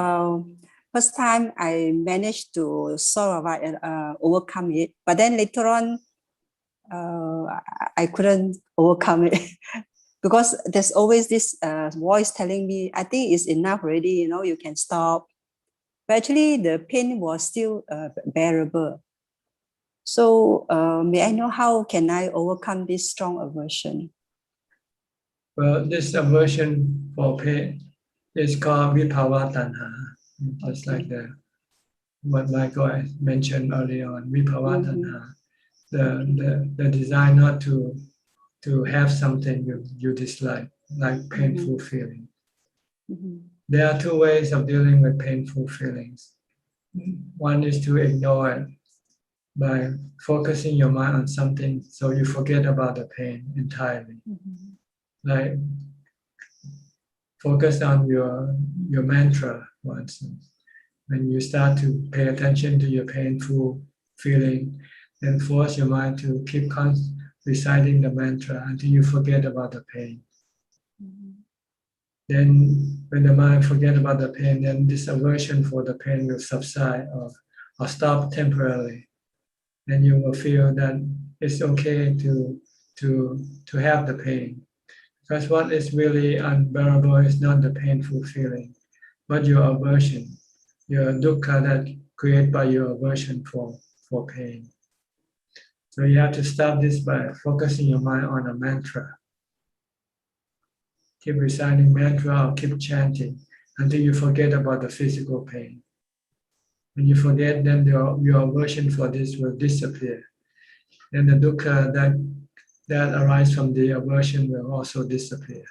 first time I managed to sort of overcome it, but then later on, I couldn't overcome it because there's always this voice telling me, I think it's enough already, you know, you can stop. But actually the pain was still bearable. So may I know how can I overcome this strong aversion? Well, this aversion for pain is called vibhava tanha, just like what Michael mentioned earlier on, vibhava tanha. The desire not to have something you dislike, like painful feeling. There are two ways of dealing with painful feelings. One is to ignore it by focusing your mind on something so you forget about the pain entirely. Like focus on your mantra, for instance. When you start to pay attention to your painful feeling, then force your mind to keep reciting the mantra until you forget about the pain. Then when the mind forget about the pain, then this aversion for the pain will subside or stop temporarily. And you will feel that it's okay to have the pain. Because what is really unbearable is not the painful feeling, but your aversion, your dukkha that created by your aversion for pain. So you have to stop this by focusing your mind on a mantra. Keep reciting mantra or keep chanting until you forget about the physical pain. When you forget, then your aversion for this will disappear. Then the dukkha that arises from the aversion will also disappear.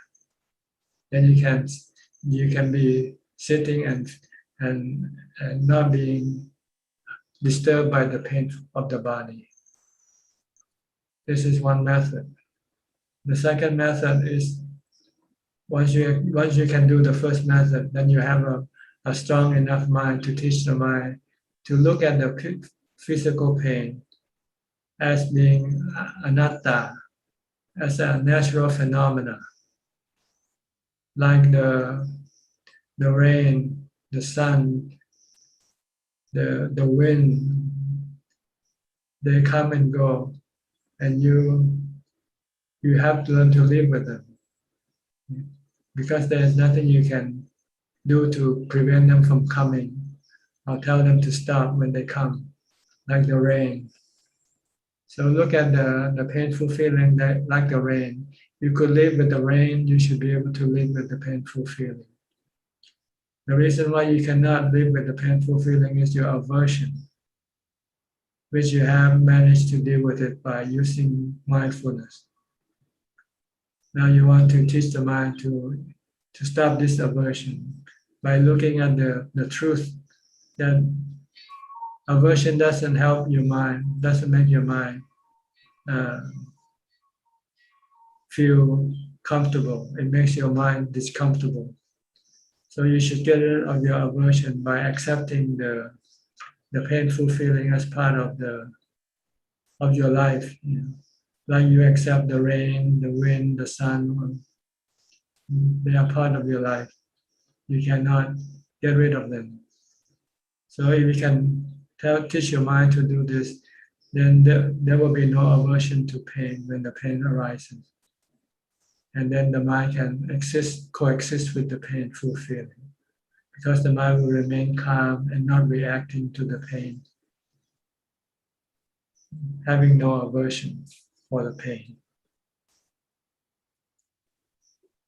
Then you can be sitting and not being disturbed by the pain of the body. This is one method. The second method is once you can do the first method, then you have a strong enough mind to teach the mind to look at the physical pain as being anatta, as a natural phenomena, like the rain, the sun, the wind. They come and go, and you have to learn to live with them, because there is nothing you can do to prevent them from coming or tell them to stop when they come, like the rain. So look at the painful feeling that, like the rain. You could live with the rain, you should be able to live with the painful feeling. The reason why you cannot live with the painful feeling is your aversion, which you have managed to deal with it by using mindfulness. Now you want to teach the mind to stop this aversion by looking at the truth that aversion doesn't help your mind, doesn't make your mind feel comfortable. It makes your mind discomfortable. So you should get rid of your aversion by accepting the painful feeling as part of your life. Like you accept the rain, the wind, the sun. They are part of your life. You cannot get rid of them. So if you can teach your mind to do this, then there will be no aversion to pain when the pain arises. And then the mind can coexist with the painful feeling, because the mind will remain calm and not reacting to the pain, having no aversion for the pain.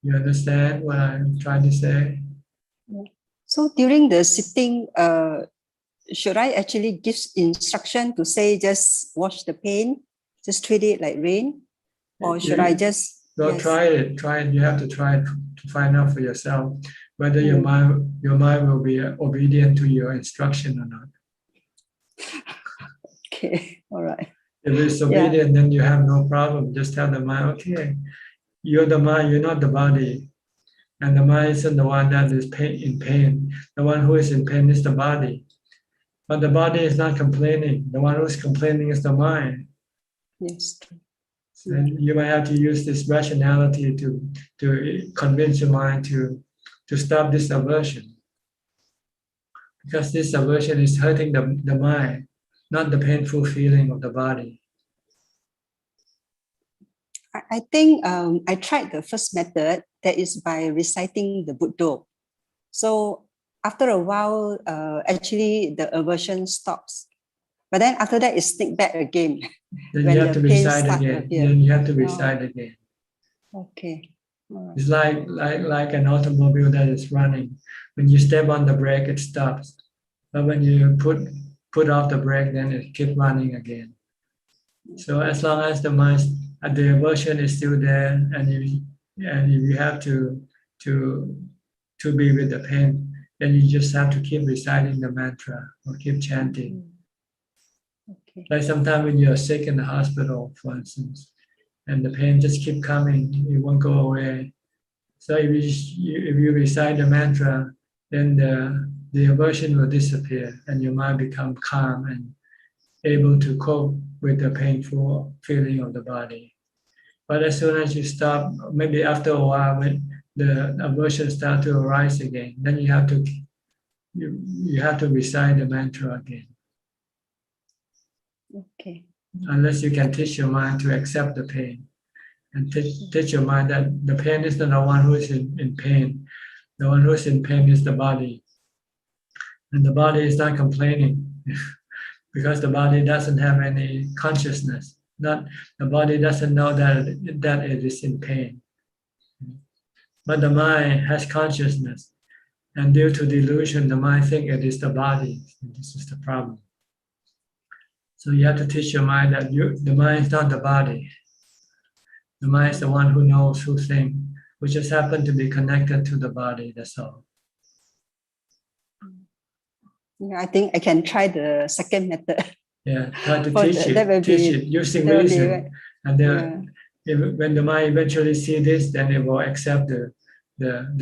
You understand what I'm trying to say? So during the sitting, should I actually give instruction to say just watch the pain, just treat it like rain, or should I just? Well, yes. try it. You have to try it to find out for yourself whether your mind will be obedient to your instruction or not. Okay, all right. If it's obedient, then you have no problem. Just tell the mind, okay, you're the mind, you're not the body. And the mind isn't the one that is in pain. The one who is in pain is the body. But the body is not complaining. The one who is complaining is the mind. Yes. And you might have to use this rationality to convince your mind to stop this aversion. Because this aversion is hurting the mind, not the painful feeling of the body. I think I tried the first method, that is by reciting the Buddha. So after a while, actually the aversion stops. But then after that, it sneaks back again. Then when you have the to pain recite starts again. appear. Then you have to recite again. Okay. All right. It's like an automobile that is running. When you step on the brake, it stops. But when you put off the brake, then it keeps running again. So as long as the aversion is still there, and if you have to be with the pain, then you just have to keep reciting the mantra or keep chanting. Okay. Like sometimes when you're sick in the hospital, for instance, and the pain just keep coming, it won't go away. So if you recite the mantra, then the aversion will disappear and your mind become calm and able to cope with the painful feeling of the body. But as soon as you stop, maybe after a while, the aversion start to arise again. Then you have to recite the mantra again. Okay. Unless you can teach your mind to accept the pain, and teach your mind that the pain is not the one who is in pain. The one who is in pain is the body, and the body is not complaining because the body doesn't have any consciousness. The body doesn't know that it is in pain. But the mind has consciousness, and due to delusion, the mind thinks it is the body. This is the problem. So you have to teach your mind that the mind is not the body. The mind is the one who knows, who thinks, who just happen to be connected to the body, that's all. Yeah, I think I can try the second method. Yeah, try to For teach that will it, teach be- it using that will be reason. right. And then when the mind eventually see this, then it will accept the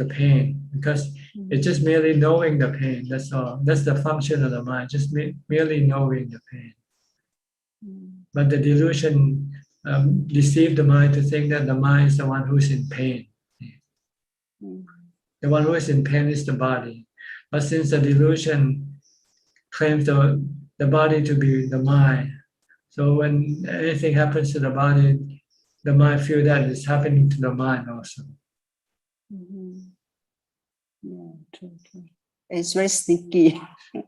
pain, because it's just merely knowing the pain, that's all. That's the function of the mind, just merely knowing the pain. But the delusion deceive the mind to think that the mind is the one who is in pain. The one who is in pain is the body. But since the delusion claims the body to be the mind, so when anything happens to the body, the mind feels that it's happening to the mind also. Yeah, true. It's very sneaky.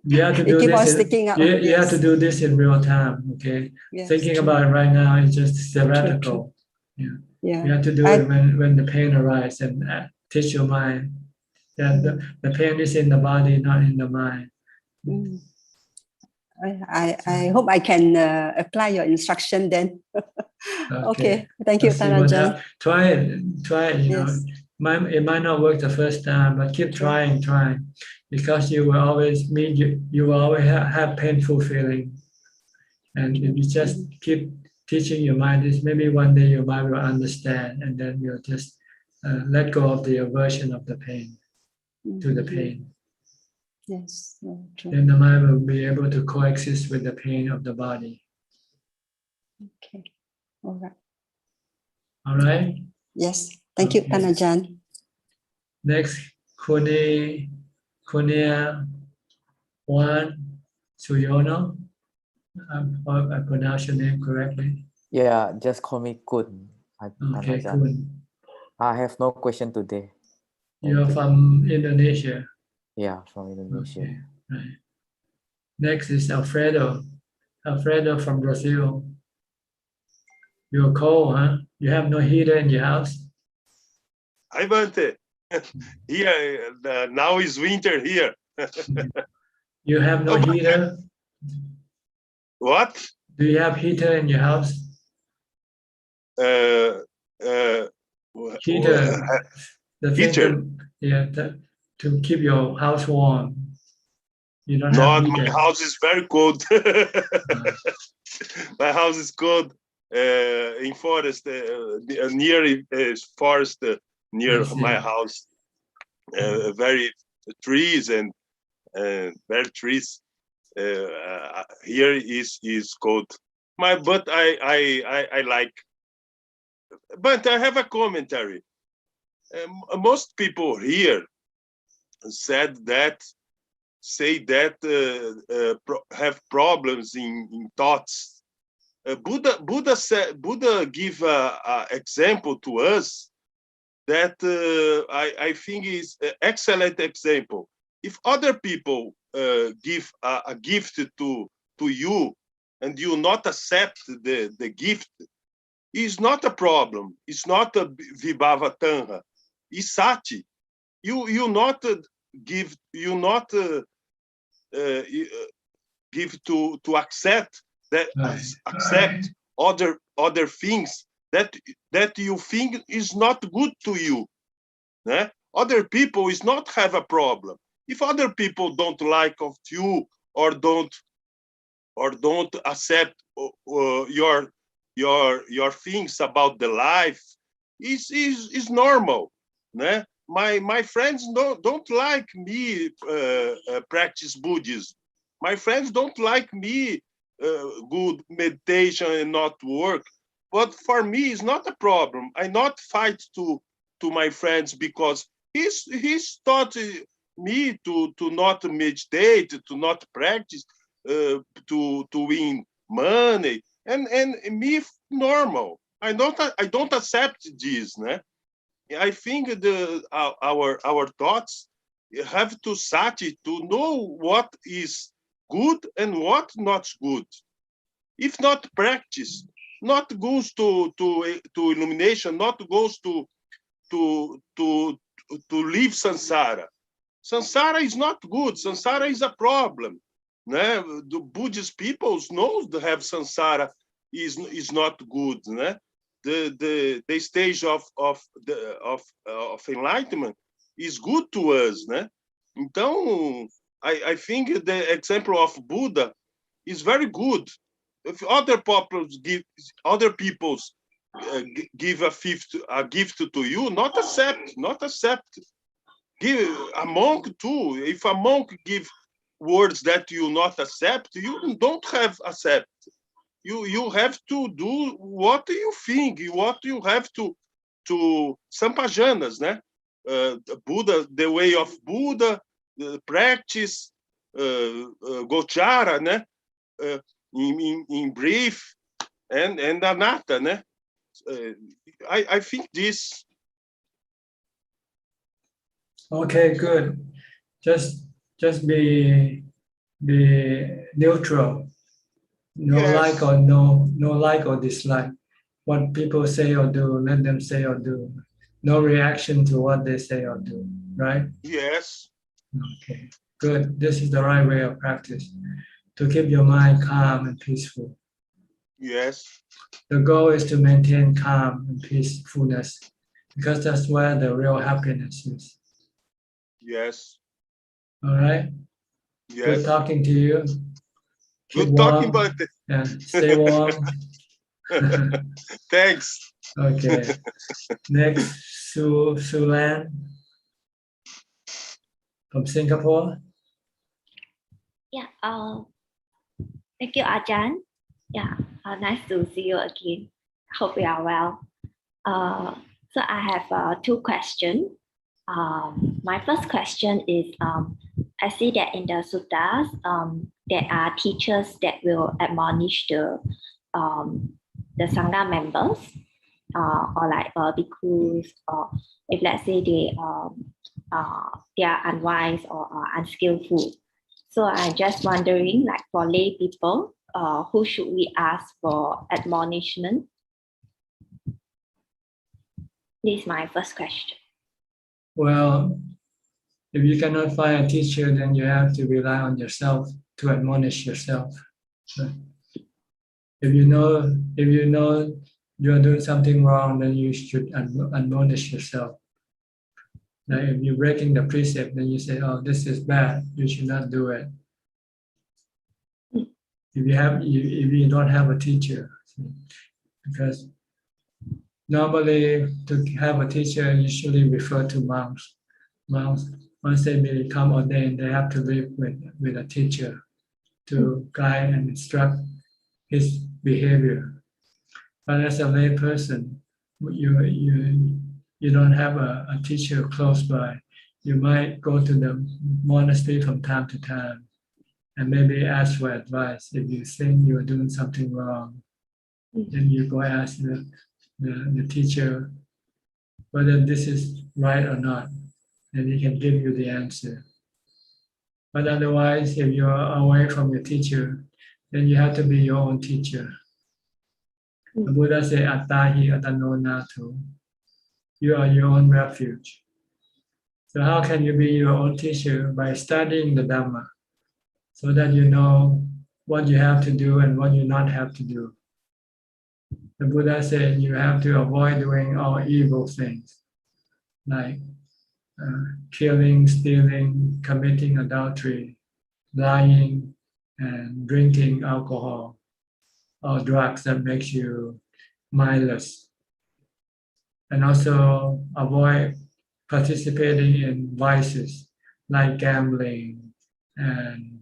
You have to It do keep on this. sticking up. You have to do this in real time. Okay, Yes, thinking true. about it right now is just theoretical. Yeah. You have to do it when the pain arises, and teach your mind that the pain is in the body, not in the mind. I hope I can apply your instruction then. Okay. Thank you, Let's see what Tanajan. happens. Try it. You know, it might not work the first time, but keep trying, because you will always meet you will always have painful feeling, and if you just keep teaching your mind this, maybe one day your mind will understand, and then you'll just let go of the aversion of the pain to the pain. Yes, true. Then the mind will be able to coexist with the pain of the body. Okay. All right. All right. Yes. Thank you, Tanajan. Next, Kunia Juan Suyono. I hope I pronounce your name correctly. Yeah, just call me Kun. Okay, Tanajan. Kun. I have no question today. You're from Indonesia. Yeah, from Indonesia. Okay, right. Next is Alfredo. Alfredo from Brazil. You're cold, huh? You have no heater in your house? Hi, Bante. Here, now is winter here. You have no heater? What? Do you have heater in your house? Heater. The thing to keep your house warm. You don't have Not, heater. my house is very cold. My house is cold in forest, near forest near my house. Very trees and very trees. Here is cold. But I like. But I have a commentary. Most people here say that have problems in thoughts. Buddha give a example to us that I think is an excellent example. If other people give a gift to you and you not accept the gift, it's not a problem. It's not a vibhava tanha. It's sati. You not give. You not give to accept that accept other things that you think is not good to you. Other people is not have a problem. If other people don't like of you or don't accept your things about the life, is normal. My friends don't like me practice Buddhism. My friends don't like me good meditation and not work. But for me, it's not a problem. I not fight to to my friends because he's taught me to not meditate, to not practice, to win money, and me normal. I don't accept this, né? I think our thoughts have to sati to know what is good and what not good. If not practice, not goes to illumination, not goes to leave samsara. Samsara is not good. Samsara is a problem. Né? The Buddhist peoples know to have samsara is not good. Né? The stage of enlightenment is good to us. Né? Então, I think the example of Buddha is very good. If other peoples give a gift to you, not accept. Give a monk too. If a monk give words that you not accept, you don't have accept. You have to do what you think, what you have to sampajanas, né? Buddha, the way of Buddha, practice, gochara, né? In brief, and anatta, né? I think this. Okay, good. Just be neutral. No like or no like or dislike. What people say or do, let them say or do. No reaction to what they say or do, right? Yes. Okay, good. This is the right way of practice, to keep your mind calm and peaceful. Yes. The goal is to maintain calm and peacefulness, because that's where the real happiness is. Yes. All right? Yes. Good talking to you. Keep Good warm. talking, but Yeah, stay warm. Thanks. Okay. Next, Sulan from Singapore. Yeah. Thank you, Ajahn. Yeah. Nice to see you again. Hope you are well. So I have two questions. My first question is, I see that in the suttas, there are teachers that will admonish the sangha members, or like bhikkhus, or if let's say they are unwise or unskillful. So I'm just wondering, like for lay people, who should we ask for admonishment? This is my first question. Well, if you cannot find a teacher, then you have to rely on yourself to admonish yourself. If you know you are doing something wrong, then you should admonish yourself. Now, if you're breaking the precept, then you say, "Oh, this is bad. You should not do it." If you don't have a teacher, because normally to have a teacher, usually refer to monks. Monks, once they become ordained, they have to live with a teacher to guide and instruct his behavior. But as a lay person, you don't have a teacher close by. You might go to the monastery from time to time and maybe ask for advice. If you think you're doing something wrong, then you go ask the teacher whether this is right or not, and he can give you the answer. But otherwise, if you're away from your teacher, then you have to be your own teacher. The Buddha said, "Attahi atano nato." You are your own refuge. So how can you be your own teacher? By studying the Dhamma, so that you know what you have to do and what you not have to do. The Buddha said you have to avoid doing all evil things, like killing, stealing, committing adultery, lying, and drinking alcohol, or drugs that makes you mindless. And also avoid participating in vices like gambling and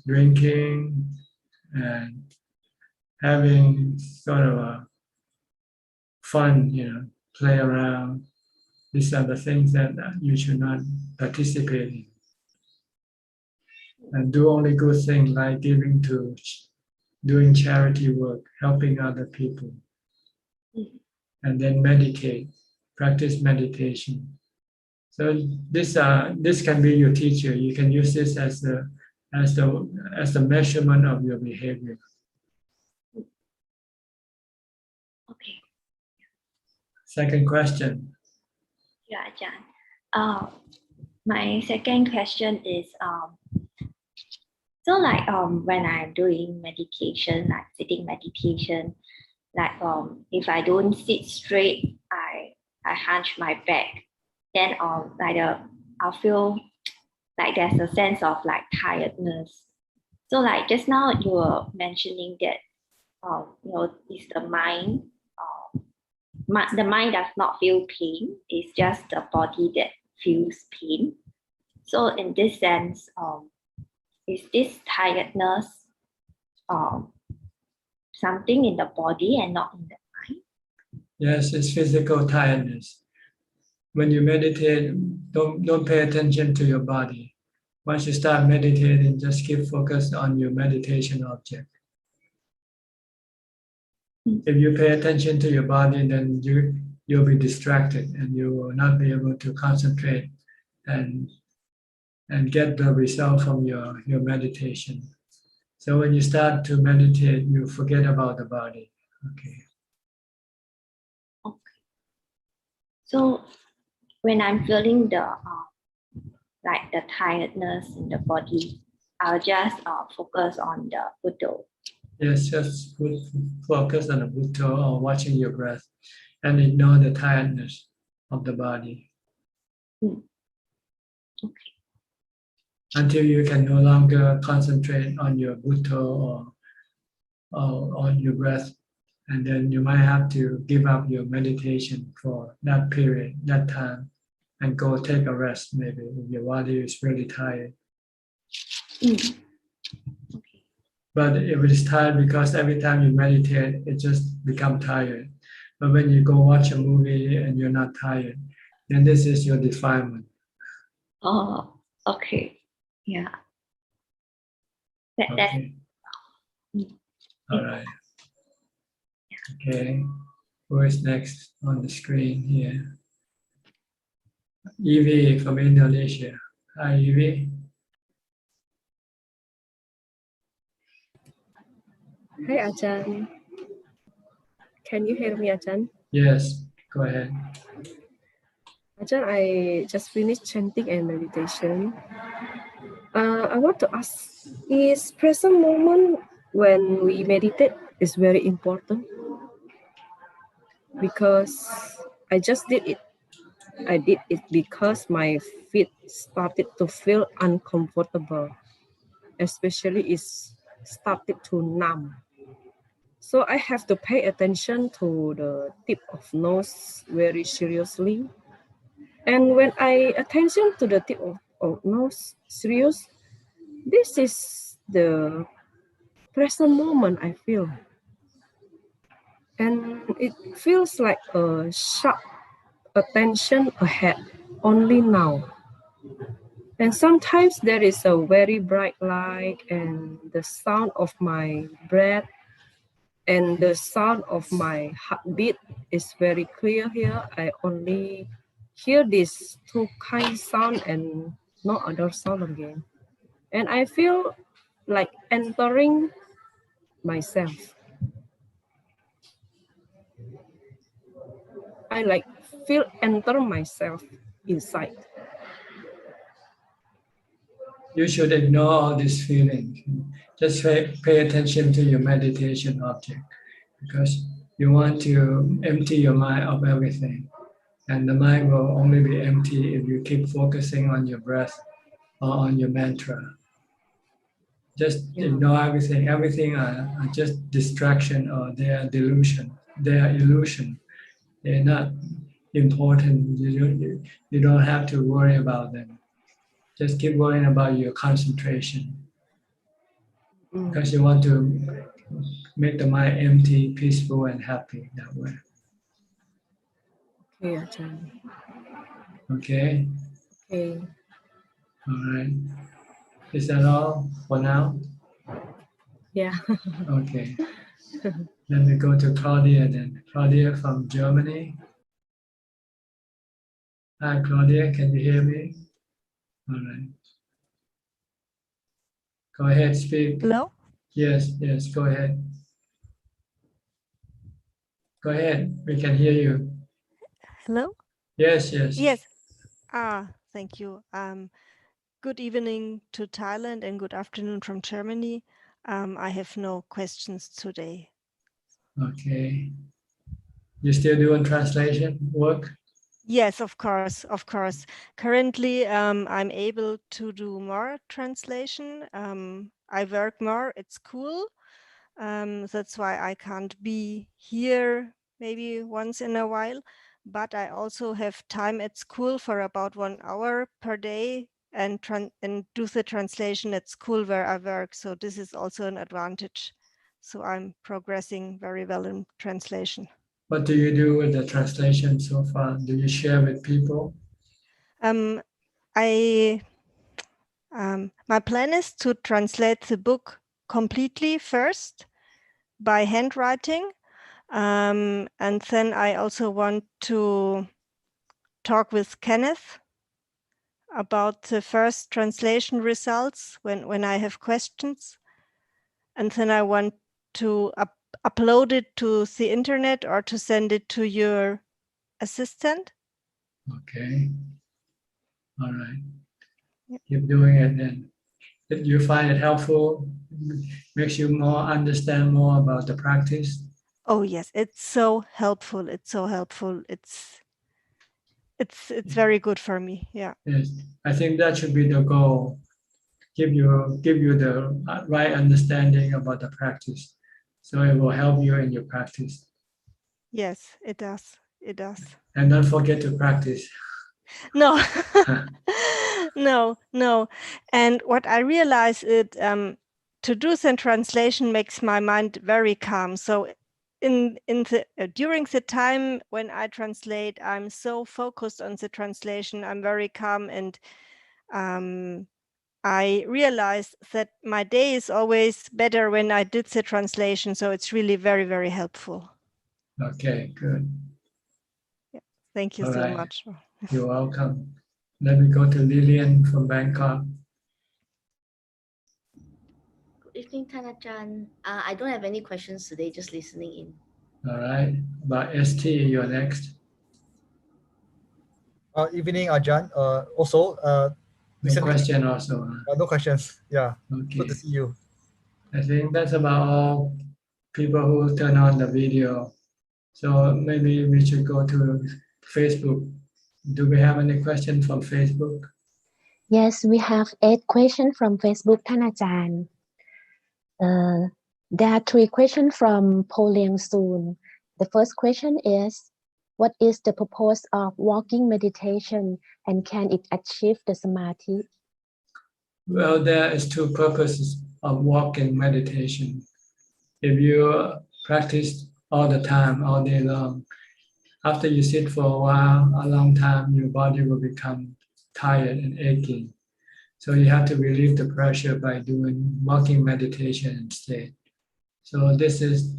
drinking, and having sort of a fun, play around. These are the things that you should not participate in. And do only good things like doing charity work, helping other people. And then meditate, practice meditation. So this can be your teacher. You can use this as the measurement of your behavior. Okay. Second question. Yeah, Ajahn. My second question is so like when I'm doing meditation, like sitting meditation, like if I don't sit straight, I hunch my back, then I'll feel like there's a sense of like tiredness. So like just now you were mentioning that it's the mind. The mind does not feel pain. It's just the body that feels pain. So in this sense, is this tiredness something in the body and not in the mind? Yes, it's physical tiredness. When you meditate, don't pay attention to your body. Once you start meditating, just keep focused on your meditation object. If you pay attention to your body, then you'll be distracted and you will not be able to concentrate and get the result from your meditation. So when you start to meditate, you forget about the body. Okay. So when I'm feeling the tiredness in the body, I'll just focus on the Buddha. Yes, just focus on the Buddha or watching your breath and ignore the tiredness of the body. Okay. Until you can no longer concentrate on your Buddha or on your breath. And then you might have to give up your meditation for that period, that time, and go take a rest maybe if your body is really tired. Okay. But if it is tired because every time you meditate, it just becomes tired. But when you go watch a movie and you're not tired, then this is your defilement. Oh, okay. Yeah. Okay. All right. Okay. Who is next on the screen here? Evie from Indonesia. Hi, Evie. Hi, Ajahn. Can you hear me, Ajahn? Yes, go ahead. Ajahn, I just finished chanting and meditation. I want to ask, is present moment when we meditate is very important? Because I just did it. I did it because my feet started to feel uncomfortable, especially it started to numb. So I have to pay attention to the tip of nose very seriously. And when I attention to the tip of nose serious, this is the present moment I feel. And it feels like a sharp attention ahead, only now. And sometimes there is a very bright light and the sound of my breath and the sound of my heartbeat is very clear here. I only hear these two kind sound and no other sound again. And I feel like entering myself. I like feel enter myself inside. You should ignore all these feelings. Just pay attention to your meditation object because you want to empty your mind of everything. And the mind will only be empty if you keep focusing on your breath or on your mantra. Just ignore everything. Everything are just distraction or they are delusion. They are illusion. They're not important. You don't have to worry about them. Just keep worrying about your concentration because you want to make the mind empty, peaceful, and happy that way. Okay, Ajahn. Okay. Okay. All right. Is that all for now? Yeah. Okay. Then we go to Claudia then. Claudia from Germany. Hi, Claudia. Can you hear me? All right. Go ahead, speak. Hello? Yes, yes, go ahead. Go ahead. We can hear you. Hello? Yes, yes. Yes. Thank you. Good evening to Thailand and good afternoon from Germany. I have no questions today. Okay. You still doing translation work? Yes, of course, of course. Currently, I'm able to do more translation. I work more at school. That's why I can't be here maybe once in a while. But I also have time at school for about 1 hour per day and do the translation at school where I work. So this is also an advantage. So I'm progressing very well in translation. What do you do with the translation so far? Do you share with people? My plan is to translate the book completely first by handwriting. And then I also want to talk with Kenneth about the first translation results when I have questions. And then I want to upload it to the internet or to send it to your assistant. Okay. All right. Keep doing it then. If you find it helpful, makes you understand more about the practice. Oh yes, it's so helpful. It's so helpful. It's very good for me. Yeah. Yes, I think that should be the goal. Give you the right understanding about the practice, so it will help you in your practice. Yes, it does. It does. And don't forget to practice. No, no. And what I realize is to do the translation makes my mind very calm. So in the during the time when I translate, I'm so focused on the translation. I'm very calm, and I realize that my day is always better when I did the translation. So it's really very, very helpful. Okay, good. Yeah. Thank you All so right. much. You're welcome. Let me go to Lillian from Bangkok. Good evening, Tanajan. I don't have any questions today, just listening in. All right. About ST, you're next. Evening, Ajahn. No question also. No questions. Yeah. Okay. Good to see you. I think that's about all people who turn on the video. So maybe we should go to Facebook. Do we have any questions from Facebook? Yes, we have 8 questions from Facebook, Tanajan. There are 3 questions from Poliang Soon. The first question is, what is the purpose of walking meditation and can it achieve the samadhi? Well, there is 2 purposes of walking meditation. If you practice all the time, all day long, after you sit for a while, a long time, your body will become tired and aching. So you have to relieve the pressure by doing walking meditation instead. So this is,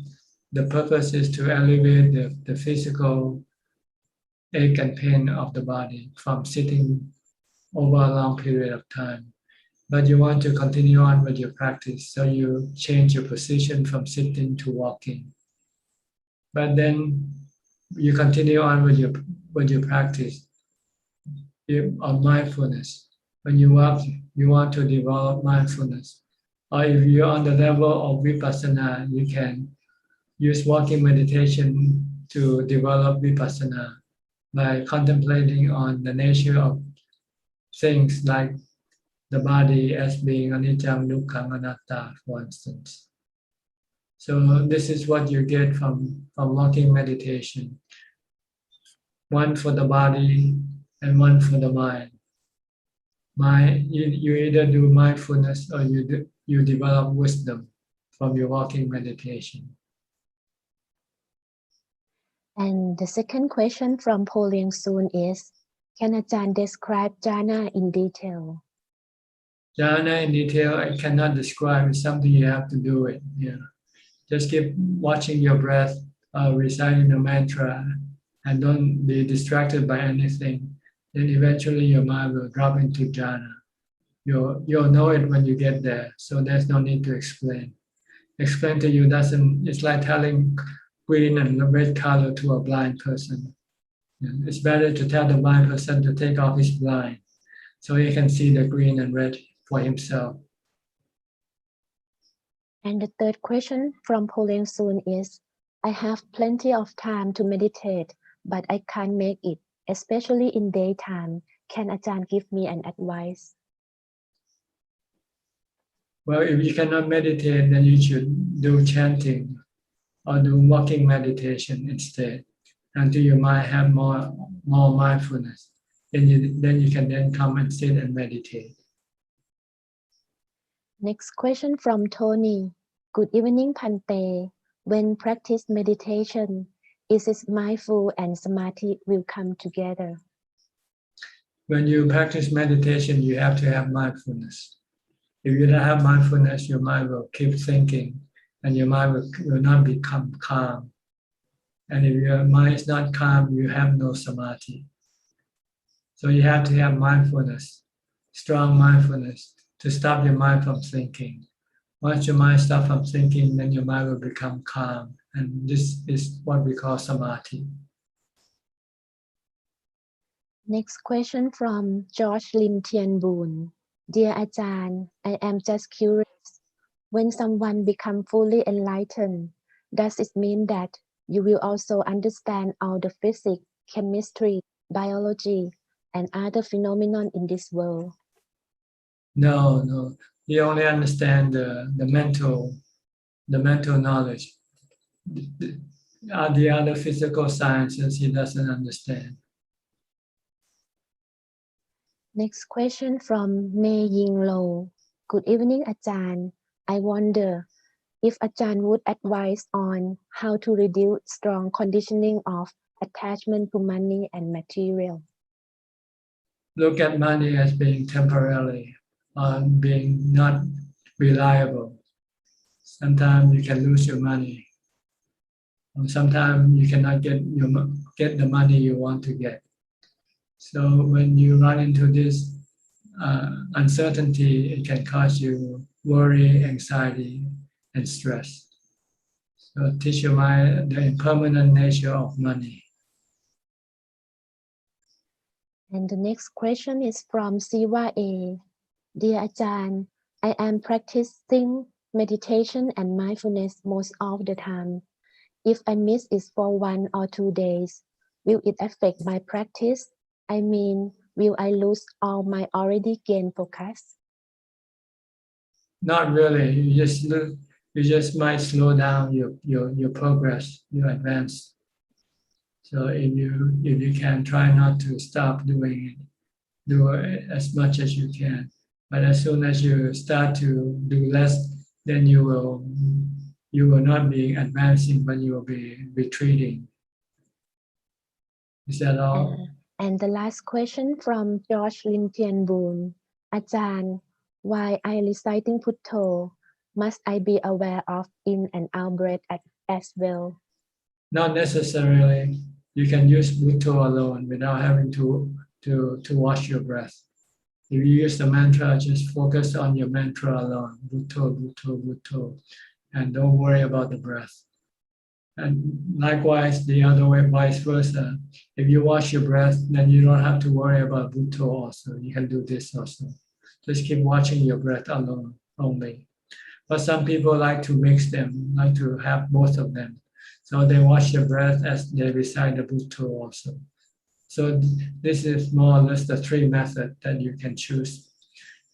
the purpose is to alleviate the physical ache and pain of the body from sitting over a long period of time. But you want to continue on with your practice, so you change your position from sitting to walking. But then you continue on with your practice of mindfulness. When you walk, you want to develop mindfulness. Or if you're on the level of vipassana, you can use walking meditation to develop vipassana by contemplating on the nature of things like the body as being anicca, dukkha, anatta, for instance. So this is what you get from walking meditation. One for the body and one for the mind. You either do mindfulness or you develop wisdom from your walking meditation. And the second question from Poliang Soon is, can Ajahn describe jhana in detail? Jhana in detail, I cannot describe. It's something you have to do it. Yeah. Just keep watching your breath, reciting the mantra, and don't be distracted by anything. Then eventually your mind will drop into jhana. You'll know it when you get there, so there's no need to explain. Explain to you doesn't, it's like telling green and red color to a blind person. It's better to tell the blind person to take off his blind so he can see the green and red for himself. And the third question from Poliang Soon is, I have plenty of time to meditate, but I can't make it, especially in daytime. Can Ajahn give me an advice? Well, if you cannot meditate, then you should do chanting or do walking meditation instead, until your mind have more mindfulness. Then you can come and sit and meditate. Next question from Tony. Good evening, Pante. When practice meditation, is it mindful and samadhi will come together? When you practice meditation, you have to have mindfulness. If you don't have mindfulness, your mind will keep thinking and your mind will not become calm. And if your mind is not calm, you have no samadhi. So you have to have mindfulness, strong mindfulness, to stop your mind from thinking. Once your mind stops from thinking, then your mind will become calm. And this is what we call samadhi. Next question from George Lim Tian Boon. Dear Ajahn, I am just curious. When someone becomes fully enlightened, does it mean that you will also understand all the physics, chemistry, biology, and other phenomena in this world? No. You only understand the mental knowledge. The other physical sciences he doesn't understand. Next question from Mei Ying Lo. Good evening, Ajahn. I wonder if Ajahn would advise on how to reduce strong conditioning of attachment to money and material. Look at money as being temporary, being not reliable. Sometimes you can lose your money. Sometimes you cannot get the money you want to get. So when you run into this uncertainty, it can cause you worry, anxiety, and stress. So teach your mind the impermanent nature of money. And the next question is from Siwa A. Dear Ajahn, I am practicing meditation and mindfulness most of the time. If I miss it for 1 or 2 days, will it affect my practice? I mean, will I lose all my already gained focus? Not really. You just might slow down your progress, your advance. So if you can, try not to stop doing it. Do it as much as you can. But as soon as you start to do less, then you will not be advancing, but you will be retreating. Is that all? And the last question from George Lim Tian Boon. Ajahn, while I reciting Putto, must I be aware of in and out breath as well? Not necessarily. You can use Bhutto alone without having to watch your breath. If you use the mantra, just focus on your mantra alone. Bhutto, Bhutto, Bhutto. And don't worry about the breath. And likewise, the other way, vice versa. If you watch your breath, then you don't have to worry about Bhutto also. You can do this also. Just keep watching your breath alone only. But some people like to mix them, like to have both of them. So they watch their breath as they recite the Bhutto also. So this is more or less the 3 methods that you can choose.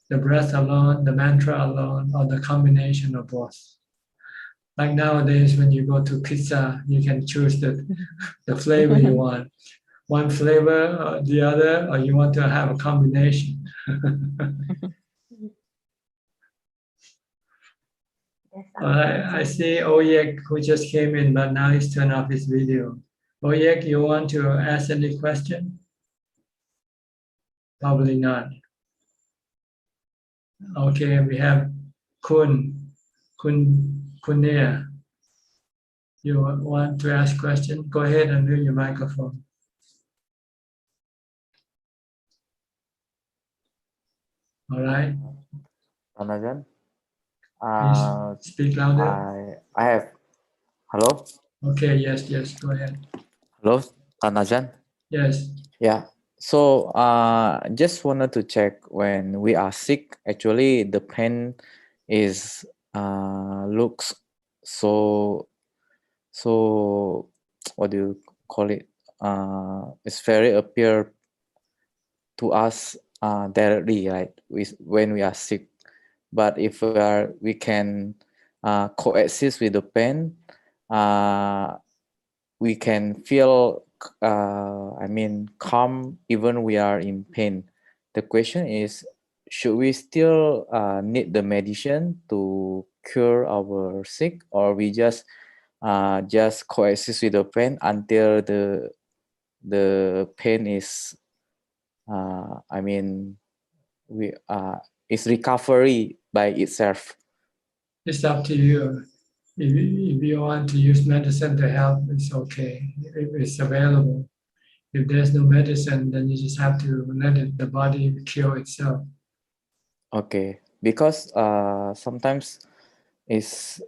The breath alone, the mantra alone, or the combination of both. Like nowadays, when you go to pizza, you can choose the flavor you want. One flavor or the other, or you want to have a combination. I see Oyek who just came in, but now he's turned off his video. Boyek, you want to ask any question? Probably not. Okay, we have Kunia. You want to ask question? Go ahead and mute your microphone. All right. Tanajan. Please speak louder. I have. Hello. Okay. Yes. Go ahead. Hello, Tanajan. Yes. Yeah. So just wanted to check, when we are sick, actually the pain is looks so what do you call it? It's very appear to us directly, right? When we are sick. But if we can coexist with the pain, we can feel calm even we are in pain. The question is, should we still need the medicine to cure our sick, or we just coexist with the pain until the pain is is recovery by itself? It's up to you. If you want to use medicine to help, it's okay. If it's available. If there's no medicine, then you just have to let the body cure itself. Okay, because sometimes is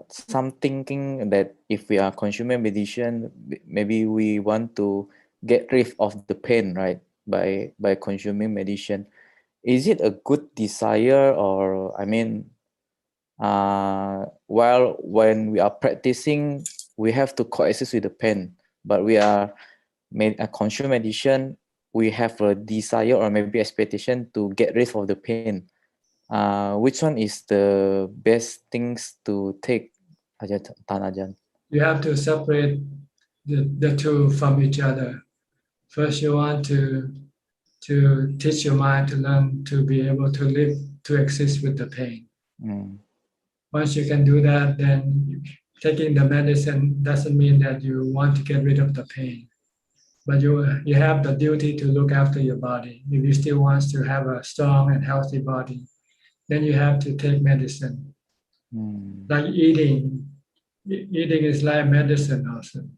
some thinking that if we are consuming medicine, maybe we want to get rid of the pain, right? By consuming medicine. Is it a good desire, or while when we are practicing, we have to coexist with the pain, but we are consume medicine, we have a desire or maybe expectation to get rid of the pain. Which one is the best things to take, Tanajan? You have to separate the two from each other. First, you want to teach your mind to learn to be able to live, to exist with the pain. Once you can do that, then taking the medicine doesn't mean that you want to get rid of the pain. But you have the duty to look after your body. If you still want to have a strong and healthy body, then you have to take medicine. Like eating is like medicine also.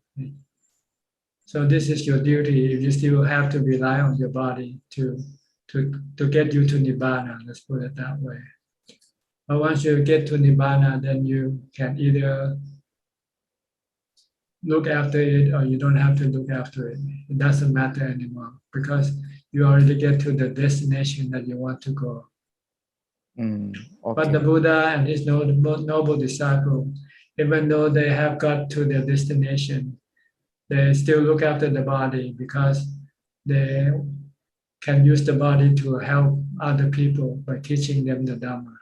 So this is your duty. If you still have to rely on your body to get you to Nibbana, let's put it that way. But once you get to Nibbana, then you can either look after it or you don't have to look after it. It doesn't matter anymore because you already get to the destination that you want to go. Okay. But the Buddha and his noble disciple, even though they have got to their destination, they still look after the body because they can use the body to help other people by teaching them the Dhamma.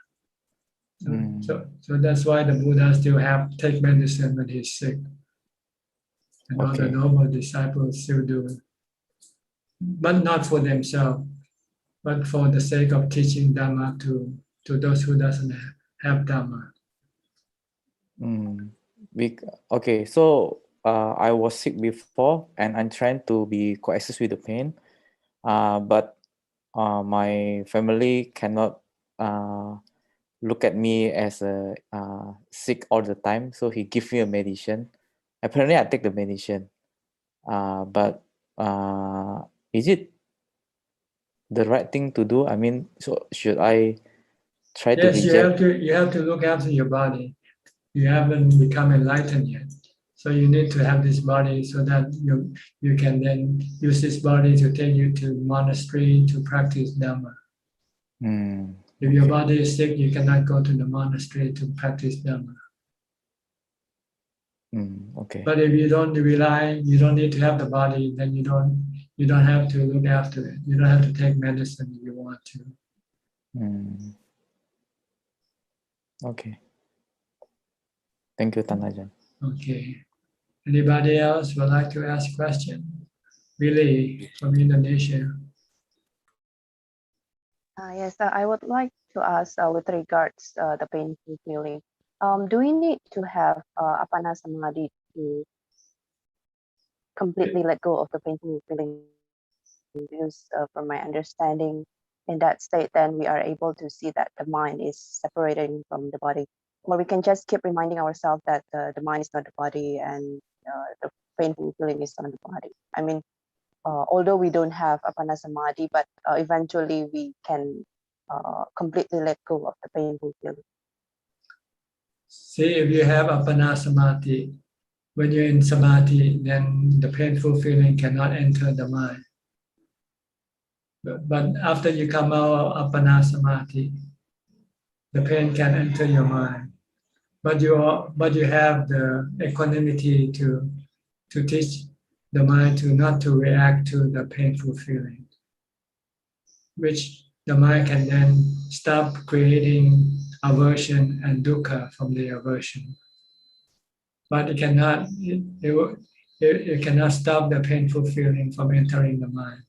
So that's why the Buddha still have take medicine when he's sick. And all the noble disciples still do it. But not for themselves, but for the sake of teaching Dhamma to those who doesn't have Dhamma. Okay, so I was sick before and I'm trying to be coexist with the pain, but my family cannot look at me as a sick all the time, so he give me a medicine. Apparently I take the medicine, but is it the right thing to do? So should I try to Yes, reject? you have to look after your body. You haven't become enlightened yet. So you need to have this body so that you can then use this body to take you to monastery to practice Dhamma. If your body is sick, you cannot go to the monastery to practice Dhamma. But if you don't rely, you don't need to have the body, then you don't have to look after it. You don't have to take medicine if you want to. Okay. Thank you, Tanajan. Okay. Anybody else would like to ask a question? Billy from Indonesia. Yes, I would like to ask with regards the painful feeling. Do we need to have Apana Samadhi to completely let go of the painful feeling? Because from my understanding, in that state, then we are able to see that the mind is separating from the body. Or we can just keep reminding ourselves that the mind is not the body and the painful feeling is not the body. I mean, although we don't have Apana Samadhi, but eventually we can completely let go of the painful feeling. See, if you have Apana Samadhi, when you're in Samadhi, then the painful feeling cannot enter the mind. But after you come out of Apana Samadhi, the pain can enter your mind. But you have the equanimity to teach the mind to not to react to the painful feeling, which the mind can then stop creating aversion and dukkha from the aversion. But it cannot stop the painful feeling from entering the mind.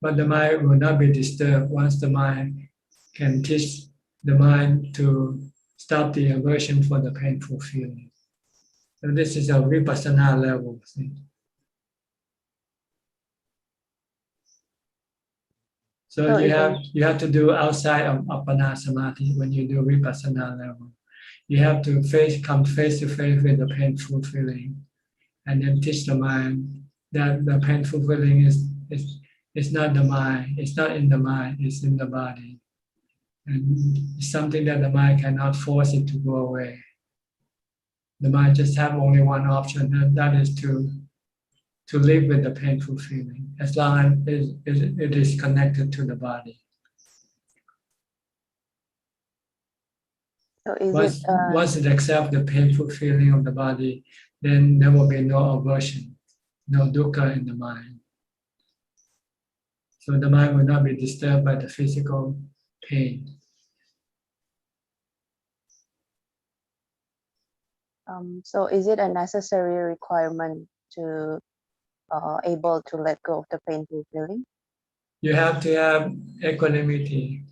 But the mind will not be disturbed once the mind can teach the mind to stop the aversion for the painful feeling. So this is a vipassana level. See? So you have to do outside of Apana Samadhi when you do vipassana level. You have to come face to face with the painful feeling, and then teach the mind that the painful feeling is not the mind, it's not in the mind, it's in the body. And it's something that the mind cannot force it to go away. The mind just have only one option, and that is to live with the painful feeling, as long as it is connected to the body. So once it accepts the painful feeling of the body, then there will be no aversion, no dukkha in the mind. So the mind will not be disturbed by the physical pain. So is it a necessary requirement to able to let go of the painful feeling? You have to have equanimity,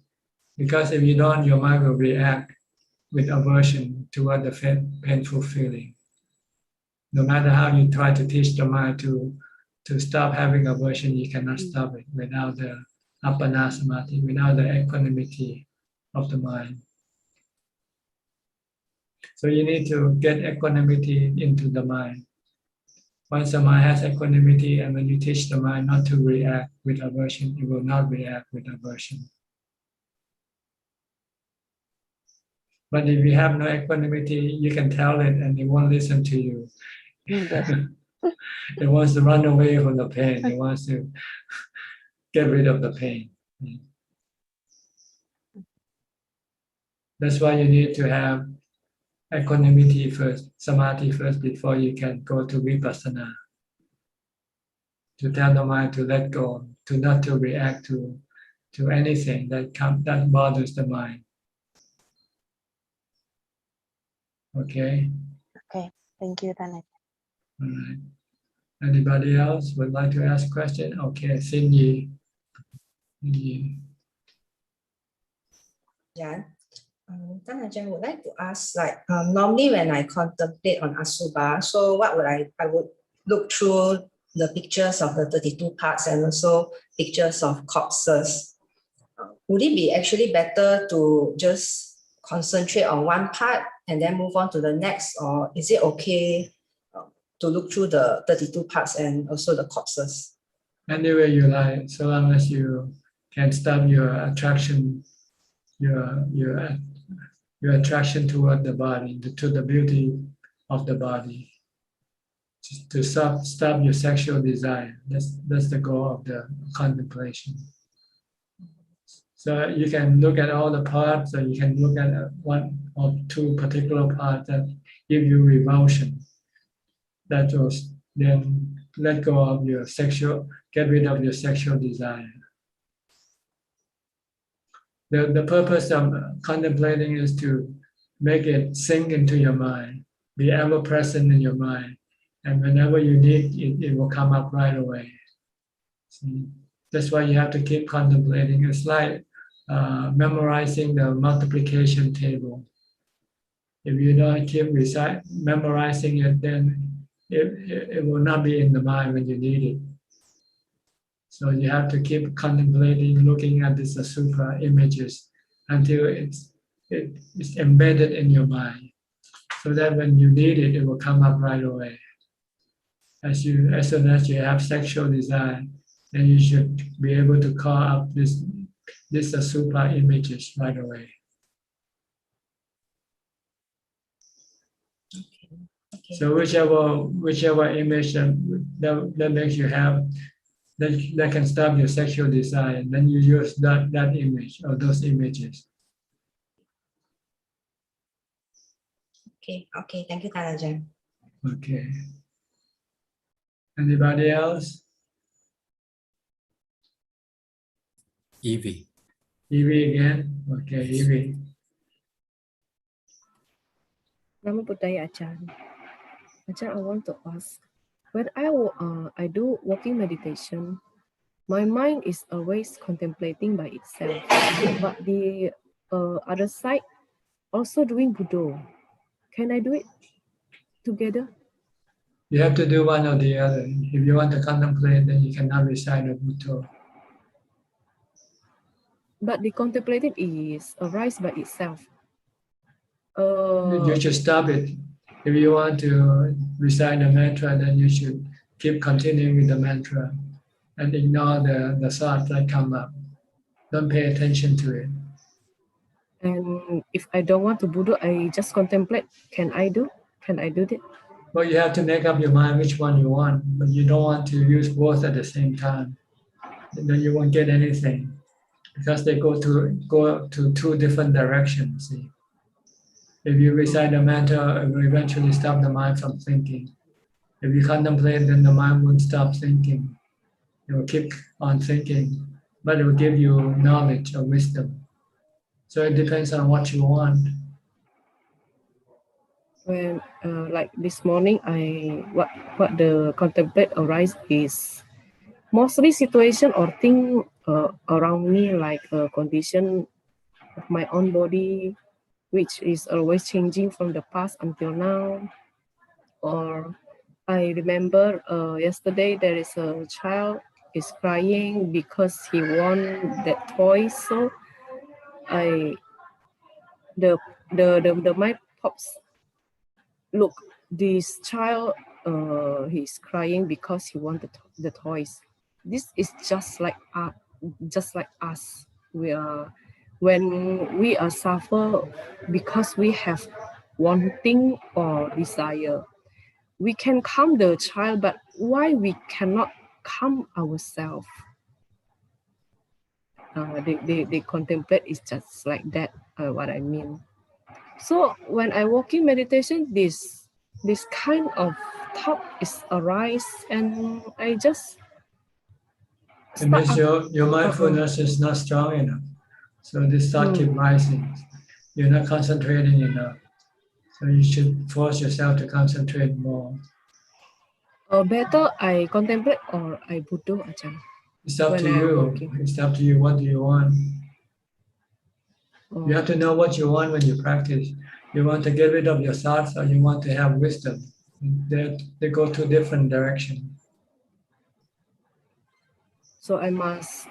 because if you don't, your mind will react with aversion toward the painful feeling. No matter how you try to teach the mind to stop having aversion, you cannot stop it without the Apana Samadhi, without the equanimity of the mind. So you need to get equanimity into the mind. Once the mind has equanimity, and when you teach the mind not to react with aversion, it will not react with aversion. But if you have no equanimity, you can tell it and it won't listen to you. Yes. It wants to run away from the pain. It wants to get rid of the pain. That's why you need to have equanimity first, samadhi first, before you can go to vipassana. To tell the mind to let go, to not to react to anything that bothers the mind. Okay. Okay. Thank you, Tanak. All right. Anybody else would like to ask a question? Okay, Xin Yi. Yeah. Tanajan would like to ask, like, normally when I contemplate on Asubha, so what would I would look through the pictures of the 32 parts and also pictures of corpses. Would it be actually better to just concentrate on one part and then move on to the next, or is it okay to look through the 32 parts and also the corpses? Any way you like, so long as you can stop your attraction, your attraction toward the body, to the beauty of the body, to stop your sexual desire. That's the goal of the contemplation. So you can look at all the parts, or you can look at one or two particular parts that give you revulsion. That will then let go of your get rid of your sexual desire. The purpose of contemplating is to make it sink into your mind, be ever present in your mind, and whenever you need it, it will come up right away. See? That's why you have to keep contemplating. It's like memorizing the multiplication table. If you don't keep memorizing it, then it will not be in the mind when you need it. So you have to keep contemplating, looking at these Asupra images until it's embedded in your mind, so that when you need it, it will come up right away. As soon as you have sexual desire, then you should be able to call up these Asupra images right away. Okay. So whichever image that makes you have, that can stop your sexual desire, and then you use that image or those images. Okay. Thank you, Tanajan. Okay. Anybody else? Evie. Evie again? Okay, Evie. Namo Buddhaya Ajahn. Ajahn, I want to ask, when I do walking meditation, my mind is always contemplating by itself, but the other side also doing Buddha. Can I do it together? You have to do one or the other. If you want to contemplate, then you cannot recite the Buddha. But the contemplating is arise by itself. You should stop it. If you want to recite the mantra, then you should keep continuing with the mantra and ignore the thoughts that come up. Don't pay attention to it. And if I don't want to Buddha, I just contemplate. Can I do that? Well, you have to make up your mind which one you want, but you don't want to use both at the same time. Then you won't get anything, because they go to two different directions. See? If you recite the mantra, it will eventually stop the mind from thinking. If you contemplate, then the mind won't stop thinking. It will keep on thinking, but it will give you knowledge or wisdom. So it depends on what you want. When like this morning, what the contemplate arise is mostly situation or thing around me, like a condition of my own body, which is always changing from the past until now. Or I remember yesterday there is a child is crying because he won that toy. So the mind pops. Look, this child he's crying because he wanted the toys. This is just like us. When we are suffer because we have wanting or desire, we can calm the child, but why we cannot calm ourselves? They contemplate is just like that. What I mean. So when I walk in meditation, this kind of thought is arise, and I just It means your mindfulness is not strong enough. So this thought keep rising. You're not concentrating enough. So you should force yourself to concentrate more. Better I contemplate or I Buddha, Ajahn. It's up to you. It's up to you. What do you want? You have to know what you want when you practice. You want to get rid of your thoughts, or you want to have wisdom. They go to different directions. So I must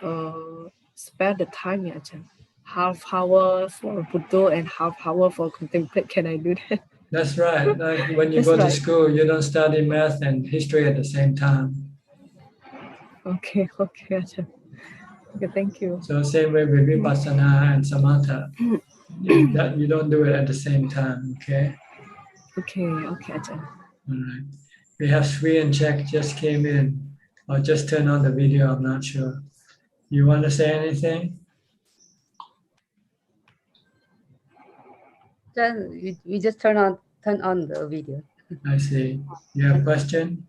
spare the time, Ajahn. Half hour for Buddha and half hour for contemplate. Can I do that? That's right. Like when you go to school, you don't study math and history at the same time. Okay, Ajahn. Okay, thank you. So same way with Vipassana and Samatha, you don't do it at the same time, okay? Okay, Ajahn. All right. We have Sri and Czech just came in, or just turn on the video, I'm not sure. You want to say anything? We just turn on the video. I see. You have a question?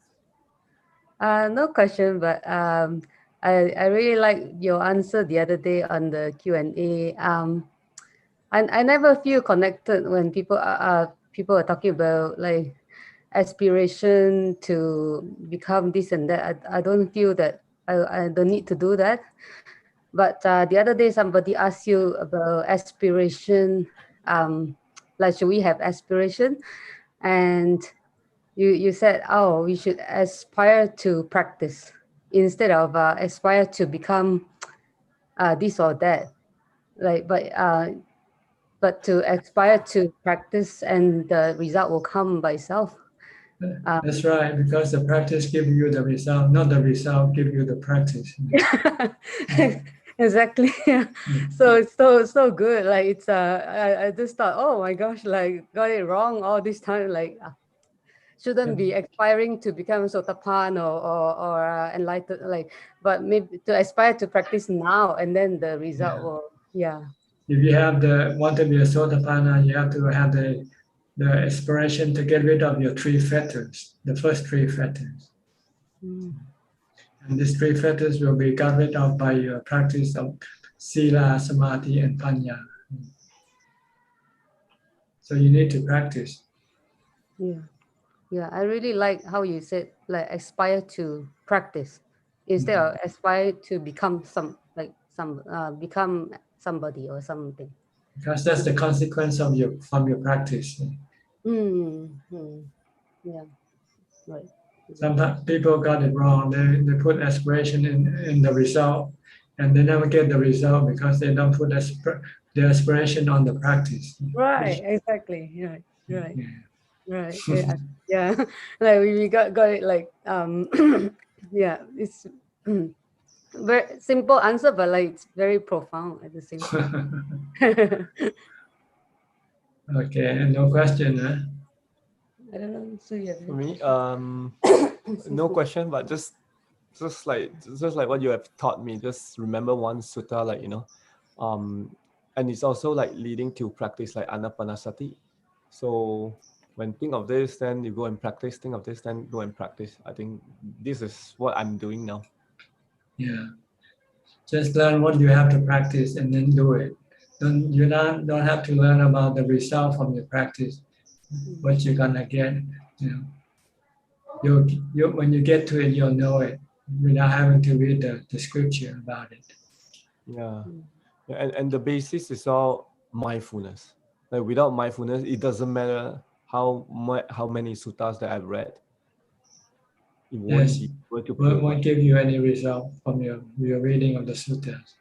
No question, but I really like your answer the other day on the Q&A. I never feel connected when people are talking about like aspiration to become this and that. I don't feel that I don't need to do that. But the other day somebody asked you about aspiration. like should we have aspiration? And you said, oh, we should aspire to practice instead of aspire to become this or that. Like, but to aspire to practice, and the result will come by itself. That's right, because the practice gives you the result, not the result give you the practice. Exactly. Yeah. So it's so good. Like it's I just thought, oh my gosh, like got it wrong all this time. Like shouldn't be aspiring to become sotapan or enlightened. Like, but maybe to aspire to practice now, and then the result will. Yeah. If you have want to be a sotapanna, you have to have the aspiration to get rid of your three fetters, the first three fetters. And these three fetters will be got rid of by your practice of sila, samadhi, and panya. So you need to practice. Yeah. Yeah, I really like how you said like aspire to practice instead of aspire to become become somebody or something. Because that's the consequence of from your practice. Yeah, right. Sometimes people got it wrong. They put aspiration in the result, and they never get the result because they don't put the aspiration on the practice. Right, exactly. Right. Yeah, yeah. Like we got it like yeah, it's very simple answer, but like it's very profound at the same time. Okay, and no question, huh? I don't know. So you have For me, no question, but just like what you have taught me. Just remember one sutta, like and it's also like leading to practice like anapanasati. So when think of this, then you go and practice. Think of this, then go and practice. I think this is what I'm doing now. Yeah. Just learn what you have to practice and then do it. Don't have to learn about the result from your practice, what you're gonna get. When you get to it, you'll know it without having to read the scripture about it. Yeah. And the basis is all mindfulness. Like without mindfulness, it doesn't matter how many suttas that I've read. It won't give you any result from your reading of the suttas.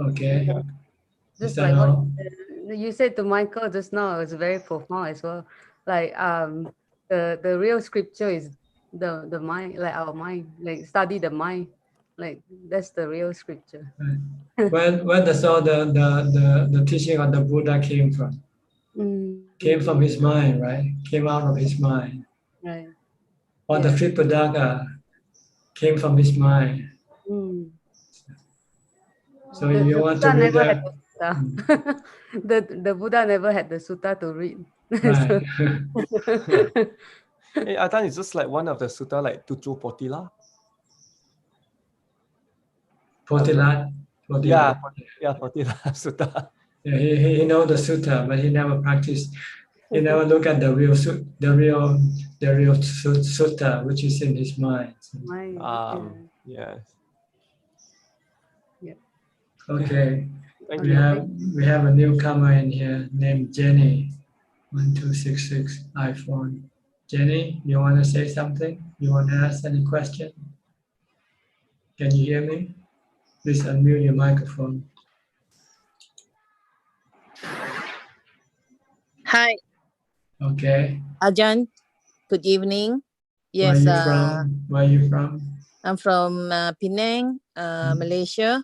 Okay. Just like what you said to Michael just now, it's very profound as well. Like the real scripture is the mind, like our mind, like study the mind, like that's the real scripture. Where does all the teaching of the Buddha came from? Came from his mind, right? Came out of his mind. Right. Or the Tripitaka came from his mind. So if you want to read the Buddha never had the sutta to read. Right. Hey, Adan, it's just like one of the sutta, like Tutu Potila. Potila. Yeah, Potila sutta. Yeah, he know the sutta, but he never practiced. He never look at the real sutta, which is in his mind. Yes. Yeah. Okay. We have a newcomer in here named Jenny. 1266 iPhone. Jenny, you want to say something? You want to ask any question? Can you hear me? Please unmute your microphone. Hi. Okay. Ajahn, good evening. Where Yes. Where are you from? I'm from Penang, Malaysia.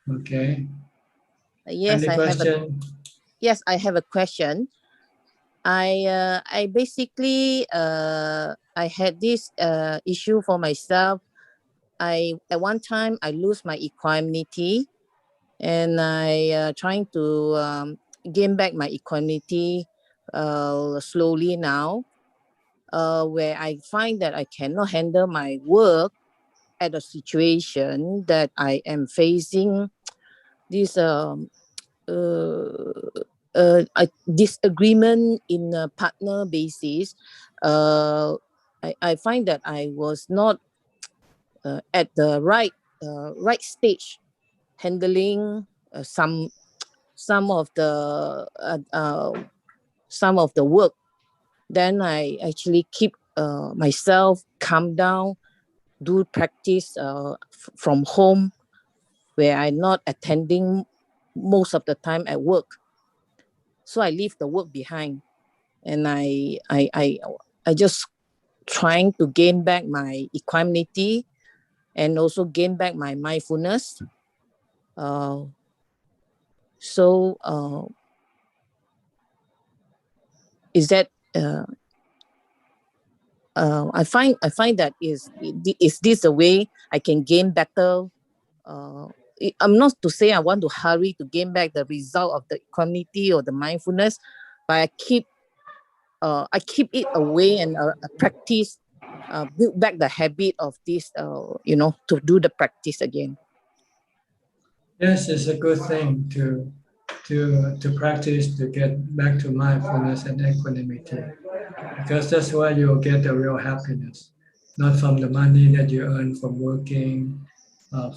Okay. Yes, any question? I have a question. I basically I had this issue for myself. At one time I lose my equanimity, and I trying to gain back my equanimity slowly now, where I find that I cannot handle my work at a situation that I am facing this a disagreement in a partner basis. I find that I was not at the right stage handling some some of the work, then I actually keep myself calm down, do practice from home, where I'm not attending most of the time at work. So I leave the work behind, and I just trying to gain back my equanimity and also gain back my mindfulness. Is that I find that is this a way I can gain better? I'm not to say I want to hurry to gain back the result of the equanimity or the mindfulness, but I keep it away and practice, build back the habit of this, to do the practice again. Yes, it's a good thing to practice to get back to mindfulness and equanimity, because that's where you'll get the real happiness, not from the money that you earn from working,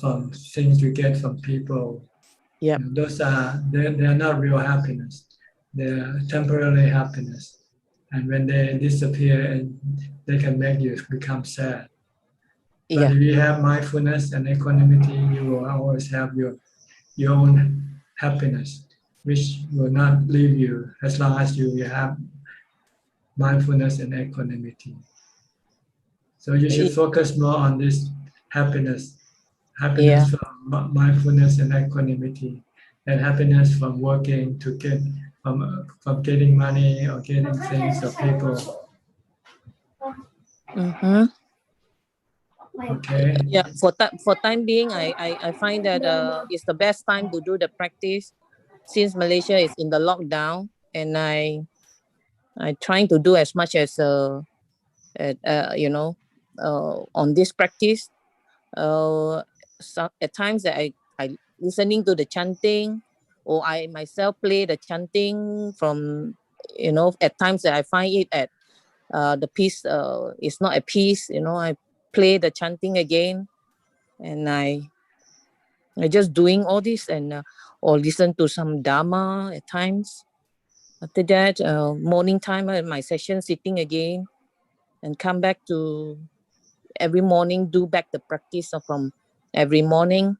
from things you get from people. Yeah, those are they are not real happiness. They're temporary happiness, and when they disappear, and they can make you become sad. But if you have mindfulness and equanimity, you will always have your own happiness, which will not leave you as long as you have mindfulness and equanimity. So you should focus more on this happiness from mindfulness and equanimity, and happiness from working to get from getting money or getting things or people. Mm-hmm. Okay. Yeah, for time being, I find that it's the best time to do the practice, since Malaysia is in the lockdown, and I trying to do as much as on this practice. So at times that I listening to the chanting, or I myself play the chanting from, at times that I find it at the piece is not a piece, I play the chanting again, and I just doing all this, and or listen to some Dhamma at times. After that, morning time at my session, sitting again, and come back to every morning, do back the practice from every morning.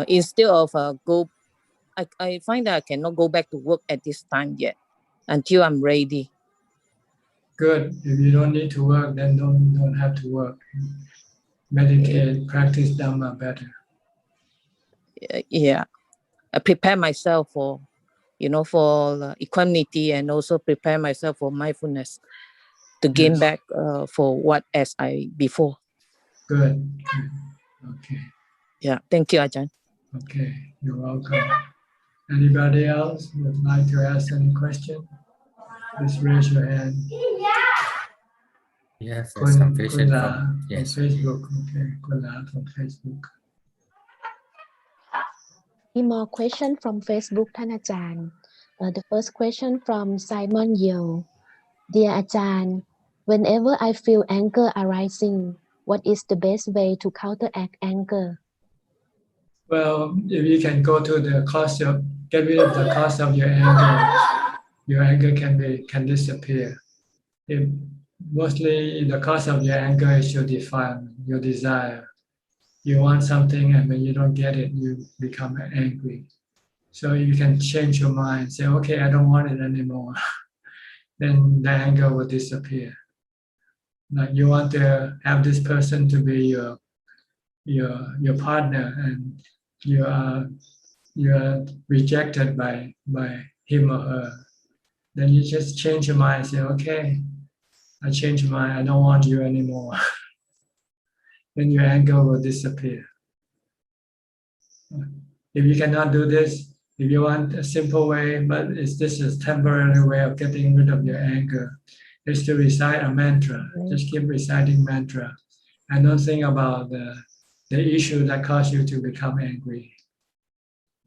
Instead of I find that I cannot go back to work at this time yet, until I'm ready. Good. If you don't need to work, then don't have to work. Meditate, practice Dhamma better. Yeah, I prepare myself for, for equanimity, and also prepare myself for mindfulness to gain back for what as I before. Good. Okay. Yeah. Thank you, Ajahn. Okay, you're welcome. Anybody else would like to ask any question? Please raise your hand. Yes, there's some question from Facebook. Okay, Kunla from Facebook. Any more question from Facebook,ท่านอาจารย์? The first question from Simon Yeo. Dear Ajahn, whenever I feel anger arising, what is the best way to counteract anger? Well, if you can go to the cause of, get rid of the cause of your anger can disappear. If mostly the cause of your anger is your defilement, your desire. You want something, and when you don't get it, you become angry. So you can change your mind, say, okay, I don't want it anymore. Then the anger will disappear. Like you want to have this person to be your partner, and you are rejected by him or her. Then you just change your mind and say, okay, I change my mind, I don't want you anymore. Then your anger will disappear. If you cannot do this, if you want a simple way, but this is a temporary way of getting rid of your anger, is to recite a mantra. Just keep reciting mantra, and don't think about the issue that caused you to become angry.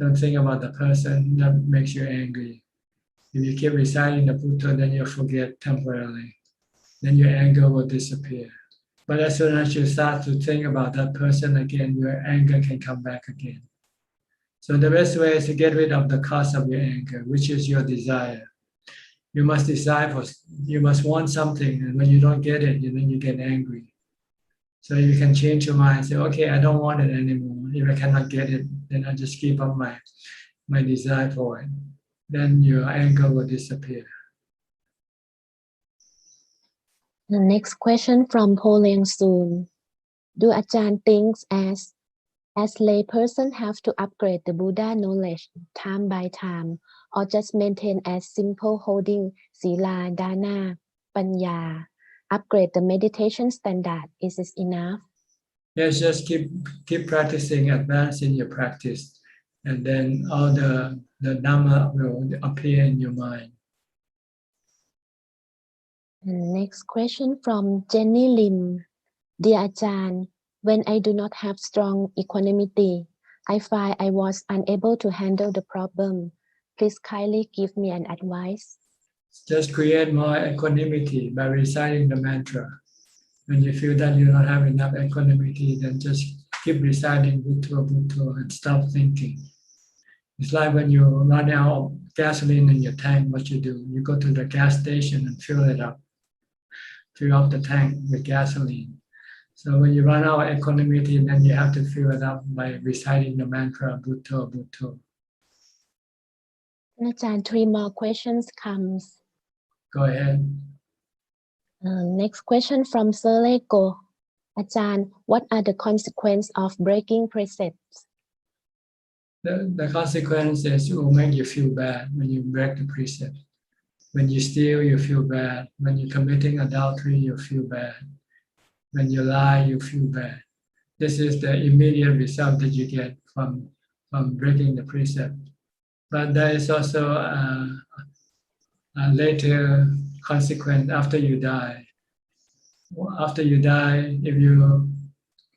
Don't think about the person that makes you angry. If you keep reciting the Buddha, then you'll forget temporarily. Then your anger will disappear. But as soon as you start to think about that person again, your anger can come back again. So the best way is to get rid of the cause of your anger, which is your desire. You must desire for, you must want something, and when you don't get it, then you get angry. So you can change your mind, say, okay, I don't want it anymore. If I cannot get it, then I just give up my desire for it. Then your anger will disappear. The next question from Poliang Soon. Do Ajahn thinks as lay person have to upgrade the Buddha knowledge time by time, or just maintain as simple holding Sila, Dana, Panya, upgrade the meditation standard? Is this enough? Yes, just keep practicing, advance in your practice, and then all the Dhamma will appear in your mind. Next question from Jenny Lim. Dear Ajahn, when I do not have strong equanimity, I find I was unable to handle the problem. Please kindly give me an advice. Just create more equanimity by reciting the mantra. When you feel that you don't have enough equanimity, then just keep reciting Bhutto, Bhutto and stop thinking. It's like when you run out of gasoline in your tank, what you do? You go to the gas station and fill it up. Fill up the tank with gasoline. So when you run out of equanimity, then you have to fill it up by reciting the mantra Bhutto, Bhutto. Ajahn, 3 more questions comes. Go ahead. Next question from Sir Leko. Ajahn, what are the consequences of breaking precepts? The consequences will make you feel bad when you break the precept. When you steal, you feel bad. When you're committing adultery, you feel bad. When you lie, you feel bad. This is the immediate result that you get from breaking the precept. But there is also a later consequence after you die. After you die, if you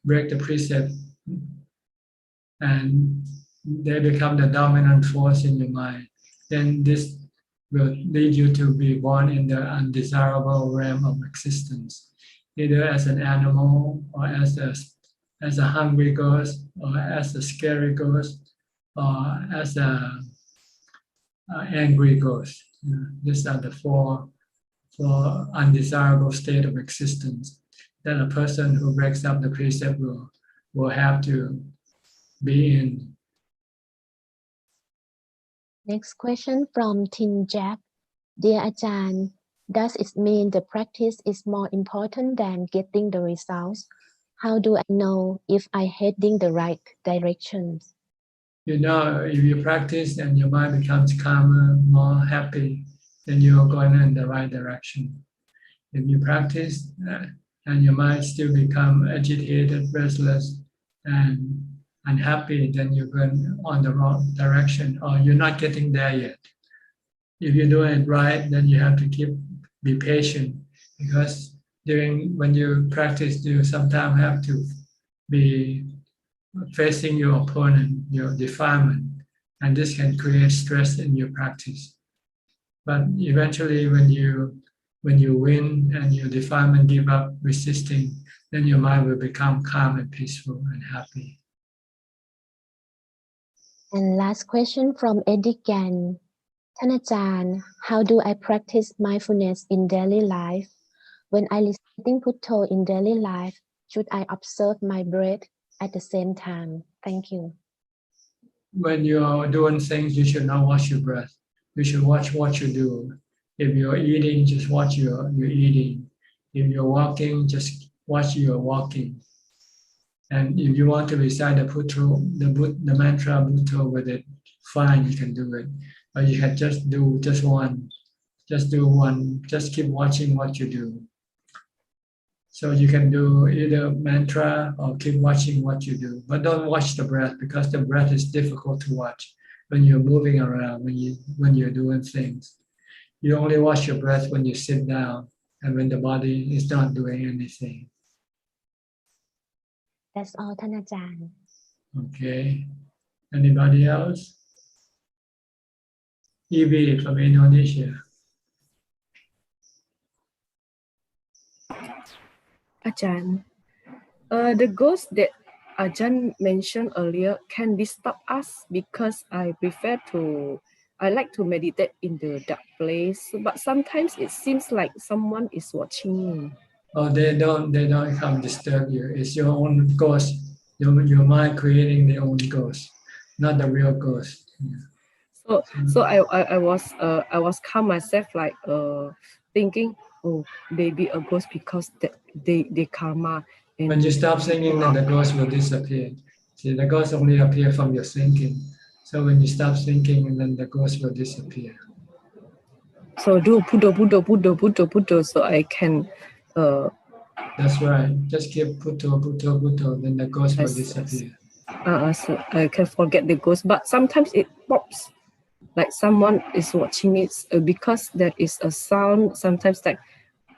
break the precept and they become the dominant force in your mind, then this will lead you to be born in the undesirable realm of existence, either as an animal or as a hungry ghost or as a scary ghost or as a angry ghost. These are the four undesirable state of existence that a person who breaks up the precept will have to be in. Next question from Tin Jack. Dear Ajahn, does it mean the practice is more important than getting the results? How do I know if I'm heading the right direction? You know, if you practice and your mind becomes calmer, more happy, then you are going in the right direction. If you practice and your mind still become agitated, restless, and unhappy, then you're going on the wrong direction, or you're not getting there yet. If you're doing it right, then you have to be patient, because when you practice, you sometimes have to be facing your opponent, your defilement, and this can create stress in your practice. But eventually, when you win and your defilement give up resisting, then your mind will become calm and peaceful and happy. And last question from Eddie Gan.ท่านอาจารย์ how do I practice mindfulness in daily life? When I reciting Bhutto in daily life, should I observe my breath at the same time? Thank you. When you're doing things, you should not watch your breath. You should watch what you do. If you're eating, just watch you're eating. If you're walking, just watch you're walking. And if you want to recite the Bhutto, the mantra Bhutto with it, fine, you can do it. But you can just do one. Just keep watching what you do. So you can do either mantra or keep watching what you do. But don't watch the breath, because the breath is difficult to watch when you're moving around, when you're doing things. You only watch your breath when you sit down and when the body is not doing anything. That's all, ท่านอาจารย์ Okay. Anybody else? Evie from Indonesia. Ajahn, the ghost that Ajahn mentioned earlier, can disturb us because I like to meditate in the dark place, but sometimes it seems like someone is watching me. Oh, they don't come disturb you. It's your own ghost. Your mind creating the own ghost, not the real ghost. Yeah. So I was calm myself, like thinking, oh, maybe a ghost because they karma. And when you stop thinking, then the ghost will disappear. See, the ghost only appear from your thinking. So when you stop thinking, then the ghost will disappear. So do Buddha, so I can. That's right. Just keep Buddha, then the ghost will disappear. So I can forget the ghost, but sometimes it pops, like someone is watching it because there is a sound. Sometimes like.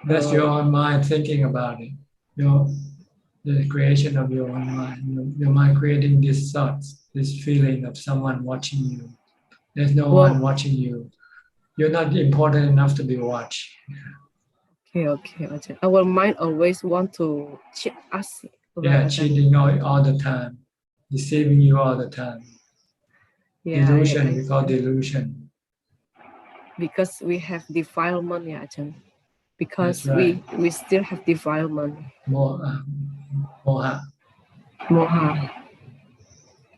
That's your own mind thinking about it. The creation of your own mind. Your mind creating these thoughts, this feeling of someone watching you. There's no one watching you. You're not important enough to be watched. Okay. Our mind always want to cheat us. Yeah, cheating all the time, deceiving you all the time. Yeah, delusion, we call delusion. Because we have defilement, yeah, Ajahn. Because right. we still have defilement. Moha.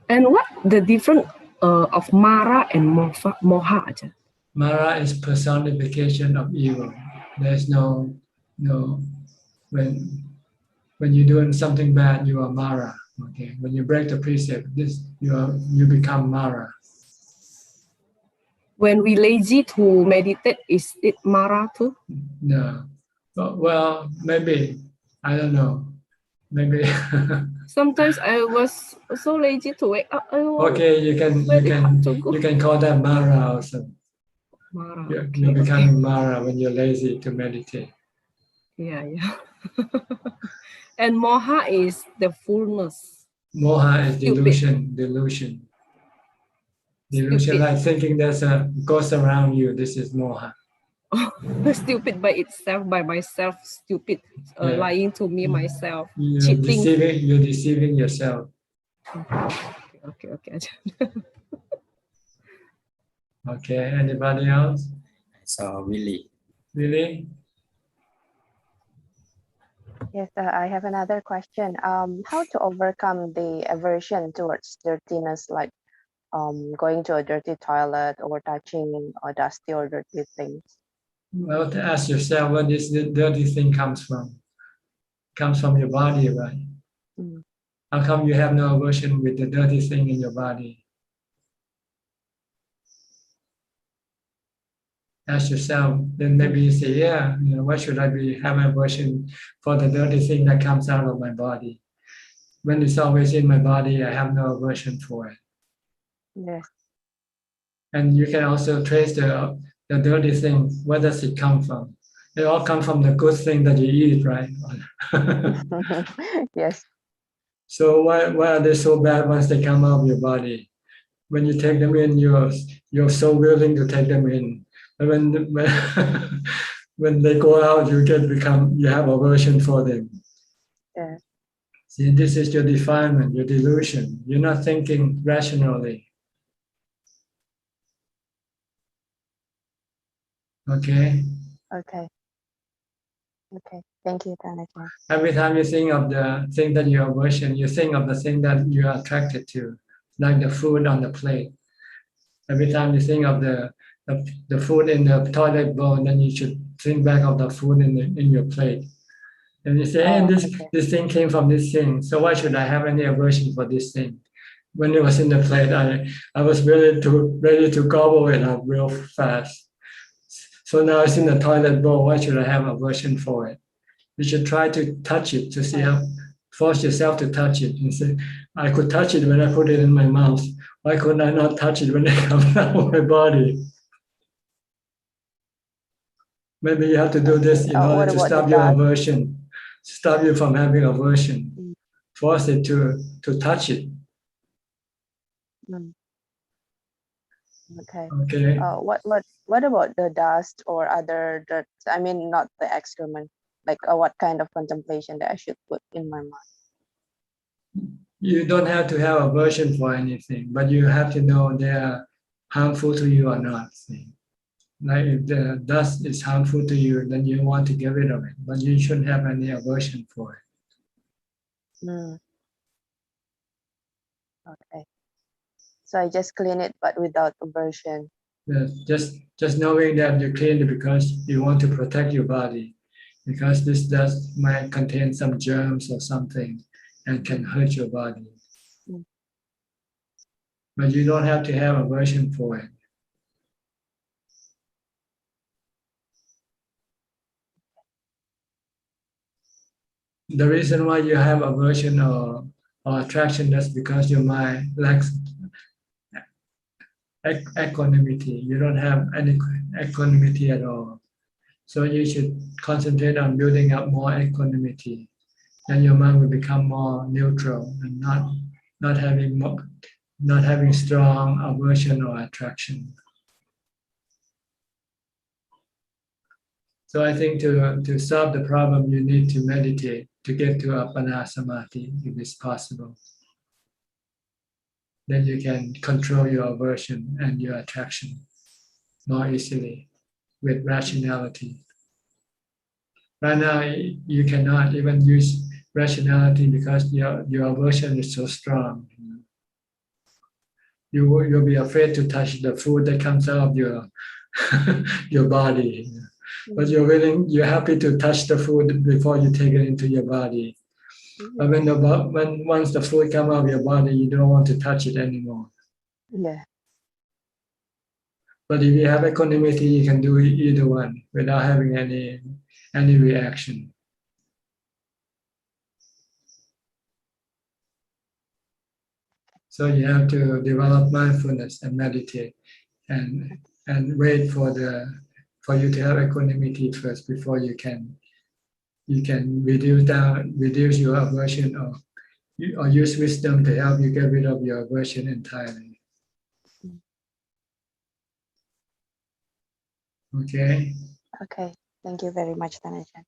And what the difference of Mara and Moha, Ajahn? Mara is personification of evil. There's no when you're doing something bad, you are Mara. Okay, when you break the precept, you become Mara. When we lazy to meditate, is it Mara too? No. Well, maybe. I don't know. Maybe. Sometimes I was so lazy to wake up. Okay, you can call that Mara also. Mara. You're becoming Mara when you're lazy to meditate. Yeah. And Moha is the fullness. Moha is delusion. Delusion, like thinking there's a ghost around you. This is Moha. Stupid by itself, by myself, stupid, lying to me, myself, cheating. You're deceiving yourself. Okay. Okay, anybody else? So Willie. Willie? Yes, I have another question. How to overcome the aversion towards dirtiness, like going to a dirty toilet or touching or dusty or dirty things? Well, to ask yourself where this dirty thing comes from. Comes from your body, right? How come you have no aversion with the dirty thing in your body? Ask yourself, then maybe you say, yeah, why should I have aversion for the dirty thing that comes out of my body? When it's always in my body, I have no aversion for it. Yes. And you can also trace the dirty thing. Where does it come from? It all comes from the good thing that you eat, right? Yes. So why are they so bad once they come out of your body? When you take them in, you're so willing to take them in. But when they go out, you have aversion for them. Yeah. See, this is your defilement, your delusion. You're not thinking rationally. Okay. Thank you, Tanajan. Every time you think of the thing that you aversion, you think of the thing that you are attracted to, like the food on the plate. Every time you think of the food in the toilet bowl, then you should think back of the food in your plate. And you say, hey, this thing came from this thing, so why should I have any aversion for this thing? When it was in the plate, I was ready to gobble it up real fast. So now it's in the toilet bowl, why should I have aversion for it? You should try to touch it to see force yourself to touch it and say, I could touch it when I put it in my mouth. Why couldn't I not touch it when it comes out of my body? Maybe you have to do this in order to stop your aversion, stop you from having aversion. Force it to touch it. Okay. What about the dust or other dirt? I mean, not the excrement. Like what kind of contemplation that I should put in my mind? You don't have to have aversion for anything, but you have to know they are harmful to you or not. See? Like if the dust is harmful to you, then you want to get rid of it, but you shouldn't have any aversion for it. Mm. Okay. So I just clean it, but without aversion. Just knowing that you clean it because you want to protect your body, because this dust might contain some germs or something and can hurt your body. Mm. But you don't have to have aversion for it. The reason why you have aversion or attraction, that's because your mind lacks equanimity. You don't have any equanimity at all. So you should concentrate on building up more equanimity. Then your mind will become more neutral and not having strong aversion or attraction. So I think to solve the problem, you need to meditate to get to Appana Samadhi if it's possible. Then you can control your aversion and your attraction more easily with rationality. Right now, you cannot even use rationality because your aversion is so strong. You'll be afraid to touch the food that comes out of your your body. But you're happy to touch the food before you take it into your body. But when once the food comes out of your body, you don't want to touch it anymore. Yeah. But if you have equanimity, you can do either one without having any reaction. So you have to develop mindfulness and meditate, and wait for you to have equanimity first before you can reduce your aversion or use wisdom to help you get rid of your aversion entirely. Okay. Okay. Thank you very much, Tanajan.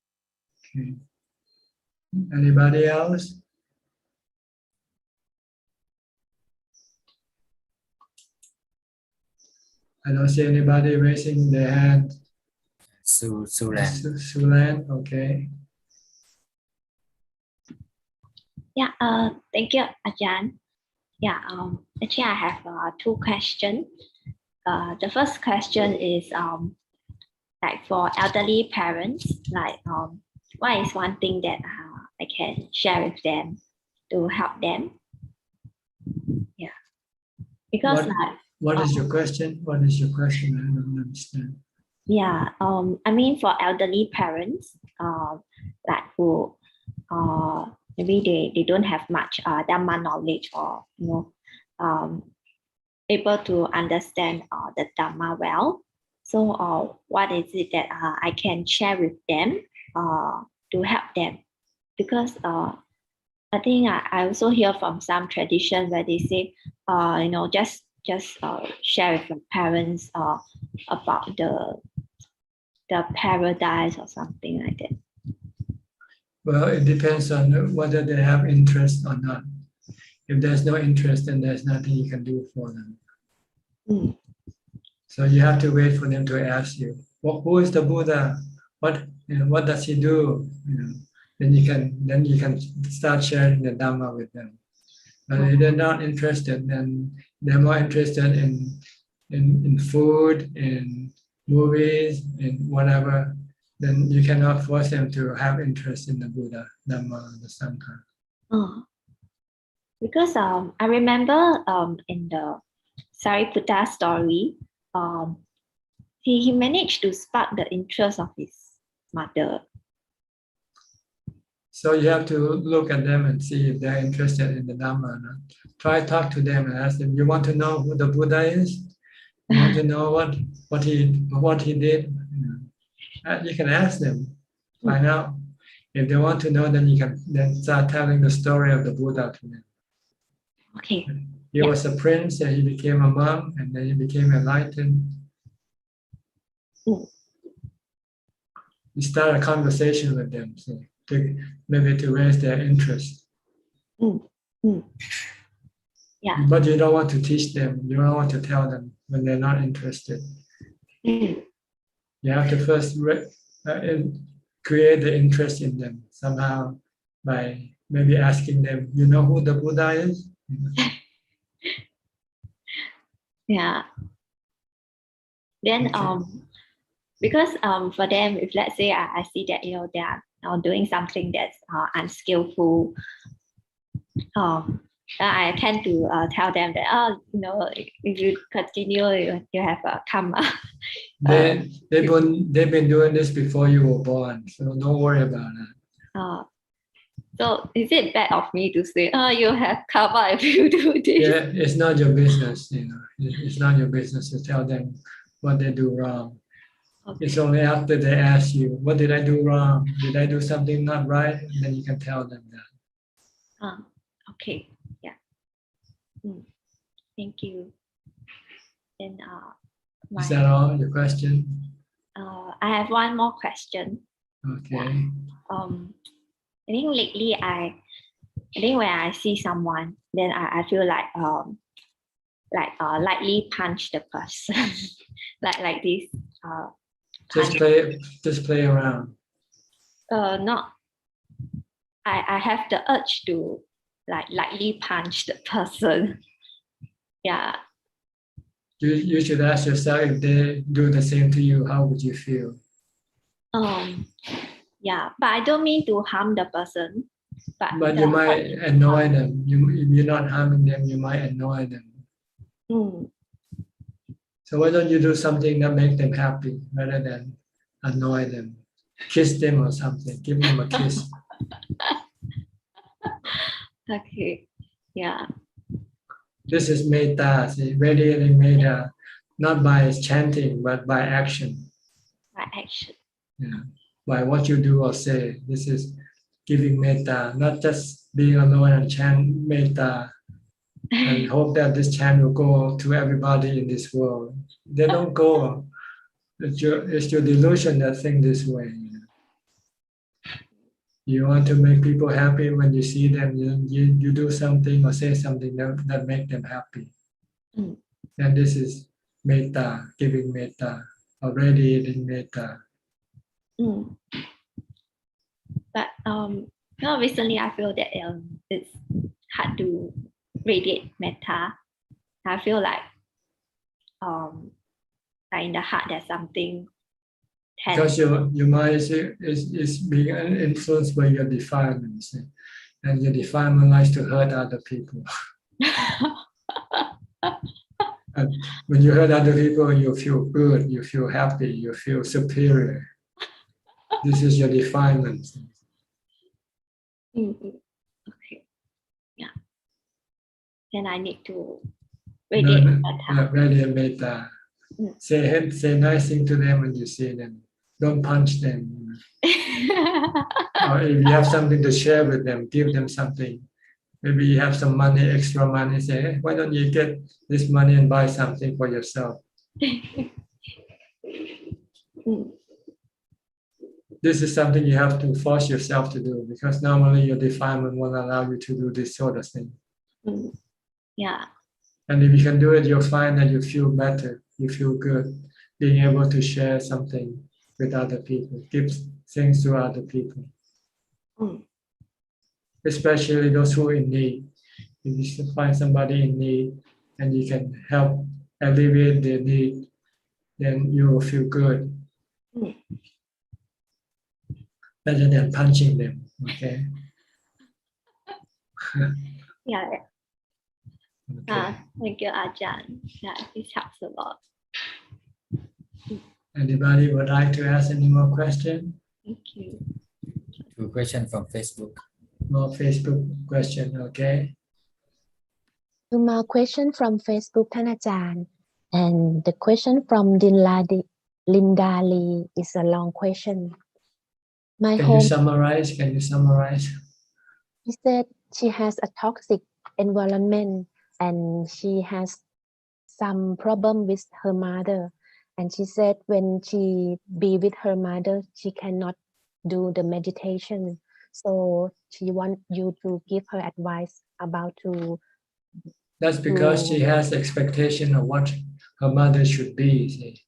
Okay. Anybody else? I don't see anybody raising their hand. Sulan. Sulan, okay. Yeah, thank you, Ajahn. Yeah, actually I have two questions. The first question is like for elderly parents, like what is one thing that I can share with them to help them? Yeah, because what is your question? What is your question? I don't understand. Yeah, I mean for elderly parents, like who maybe they don't have much Dhamma knowledge or able to understand the Dhamma well. So what is it that I can share with them to help them? Because I think I also hear from some traditions where they say, just share with your parents about the paradise or something like that. Well, it depends on whether they have interest or not. If there's no interest, then there's nothing you can do for them. Mm. So you have to wait for them to ask you, who is the Buddha? What does he do? Then you can start sharing the Dhamma with them. But if they're not interested, then they're more interested in food, in movies, in whatever. Then you cannot force them to have interest in the Buddha, Dhamma, the Sangha. Oh. Because I remember in the Sariputta story, he managed to spark the interest of his mother. So you have to look at them and see if they're interested in the Dhamma or not. Try talk to them and ask them, you want to know who the Buddha is? You want to know what he did? You can ask them, find out. If they want to know, then you can then start telling the story of the Buddha to them. Okay. He was a prince and he became a monk and then he became enlightened. You start a conversation with them, so maybe to raise their interest. Yeah. But you don't want to teach them. You don't want to tell them when they're not interested. You have to first create the interest in them somehow by maybe asking them, you know who the Buddha is? Yeah. Then because for them, if let's say I see that they are now doing something that's unskillful, I tend to tell them that if you continue, you have karma. They've been doing this before you were born, so don't worry about it. So is it bad of me to say, you have karma if you do this? Yeah, it's not your business, It's not your business to tell them what they do wrong. Okay. It's only after they ask you, what did I do wrong? Did I do something not right? And then you can tell them that. Okay, yeah. Thank you. Then is that all your question? I have one more question. Okay. I think lately I think when I see someone, then I feel like lightly punch the person, like this. Just play around. Not. I have the urge to lightly punch the person. Yeah. You should ask yourself, if they do the same to you, how would you feel? Yeah, but I don't mean to harm the person. But you might annoy them. You're not harming them, you might annoy them. So why don't you do something that makes them happy rather than annoy them? Kiss them or something. Give them a kiss. Okay. Yeah. This is metta, see, radiating metta, not by chanting, but by action. By action. Yeah. By what you do or say. This is giving metta, not just being alone and chant metta and hope that this chant will go to everybody in this world. They don't go. It's your delusion that think this way. You want to make people happy when you see them. You do something or say something that make them happy. And this is metta, giving metta, or radiating metta. But recently I feel that it's hard to radiate metta. I feel like in the heart there's something tense. Because your mind is being influenced by your defilements, and your defilement likes to hurt other people. And when you hurt other people, you feel good, you feel happy, you feel superior. This is your defilement. Okay. Yeah. Then I need to radiate metta. Radiate metta. Say nice thing to them when you see them. Don't punch them. Or if you have something to share with them, give them something. Maybe you have some money, extra money, say, hey, why don't you get this money and buy something for yourself? This is something you have to force yourself to do, because normally your defilement won't allow you to do this sort of thing. Yeah. And if you can do it, you'll find that you feel better, you feel good, being able to share something with other people, give things to other people. Especially those who are in need. If you find somebody in need and you can help alleviate their need, then you will feel good. Better than punching them, okay? Yeah. Okay. Thank you, Ajahn. Yeah, this helps a lot. Anybody would like to ask any more questions? Thank you. 2 questions from Facebook. More Facebook question, okay? 2 more question from Facebook, Thanachan. And the question from Linda Lee is a long question. Can you summarize? Can you summarize? She said she has a toxic environment and she has some problem with her mother. And she said when she be with her mother, she cannot do the meditation. So she wants you to give her advice about to. That's because she has expectation of what her mother should be, see?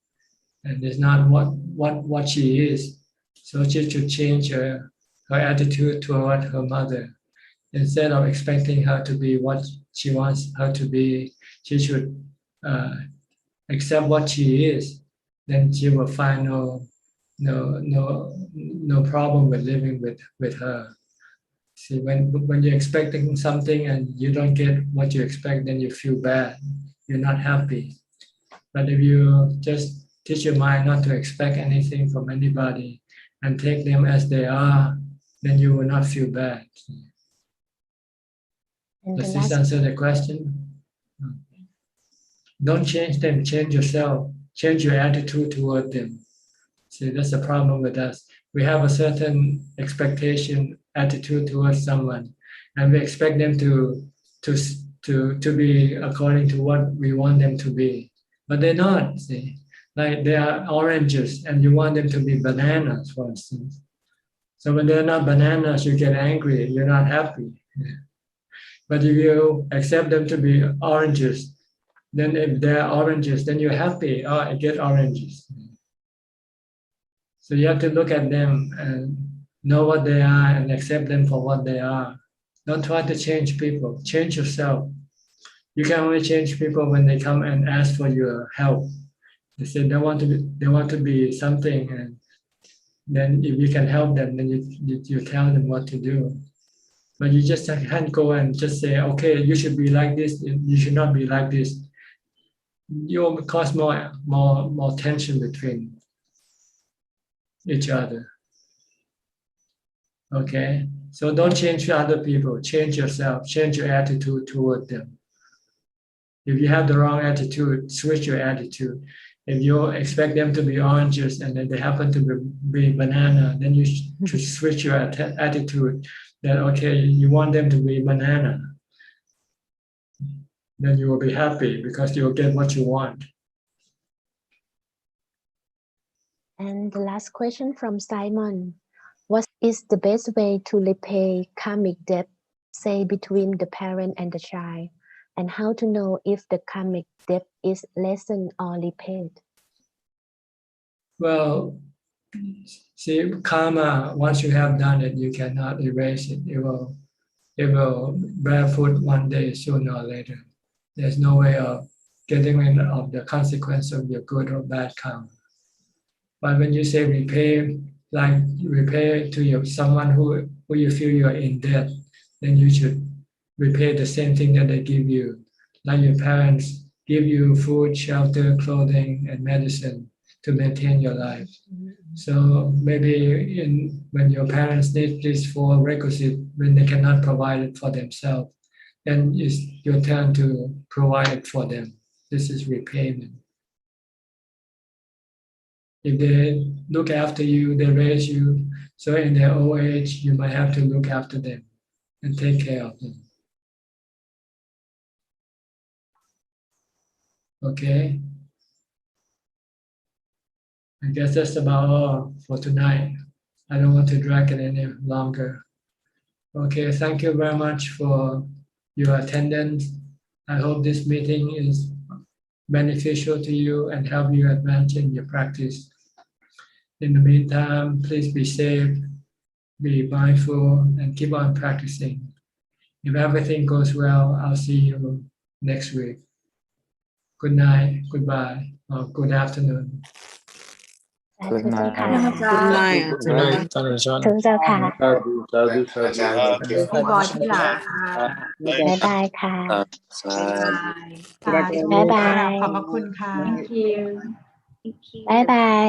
And it's not what she is. So she should change her attitude toward her mother. Instead of expecting her to be what she wants her to be, she should accept what she is. Then she will find no problem with living with her. See, when you're expecting something and you don't get what you expect, then you feel bad. You're not happy. But if you just teach your mind not to expect anything from anybody and take them as they are, then you will not feel bad. And Does the this last, answer the question? Don't change them, change yourself, change your attitude toward them. See, that's the problem with us. We have a certain expectation, attitude towards someone, and we expect them to be according to what we want them to be. But they're not, see. Like they are oranges and you want them to be bananas, for instance. So when they're not bananas, you get angry, you're not happy. But if you accept them to be oranges, then if they're oranges, then you're happy. Oh, I get oranges. So you have to look at them and know what they are and accept them for what they are. Don't try to change people. Change yourself. You can only change people when they come and ask for your help. They say they want to be something, and then if you can help them, then you tell them what to do. But you just can't go and just say, okay, you should be like this. You should not be like this. You'll cause more tension between each other. Okay, so don't change other people. Change yourself. Change your attitude toward them. If you have the wrong attitude, switch your attitude. If you expect them to be oranges and then they happen to be banana, then you should switch your attitude. That okay, you want them to be banana. Then you will be happy because you will get what you want. and the last question from Simon. What is the best way to repay karmic debt, say between the parent and the child? And how to know if the karmic debt is lessened or repaid? Well, see, karma, once you have done it, you cannot erase it. It will bear fruit one day, sooner or later. There's no way of getting rid of the consequence of your good or bad karma. But when you say repay, like repay to someone who you feel you're in debt, then you should repay the same thing that they give you. Like your parents give you food, shelter, clothing, and medicine to maintain your life. So maybe when your parents need these four requisites, when they cannot provide it for themselves, then it's your turn to provide it for them. This is repayment. If they look after you, they raise you, so in their old age, you might have to look after them and take care of them. Okay? I guess that's about all for tonight. I don't want to drag it any longer. Okay, thank you very much for your attendance. I hope this meeting is beneficial to you and help you advance in your practice. In the meantime, please be safe, be mindful, and keep on practicing. If everything goes well, I'll see you next week. Good night, goodbye, or good afternoon. Good night. Good night. Good night,ท่านอาจารย์ ถึงเจ้าค่ะ พี่บอยที่หลาค่ะ บ๊ายบายค่ะ บ๊ายบาย บ๊ายบาย ขอบพระคุณค่ะ บ๊ายบาย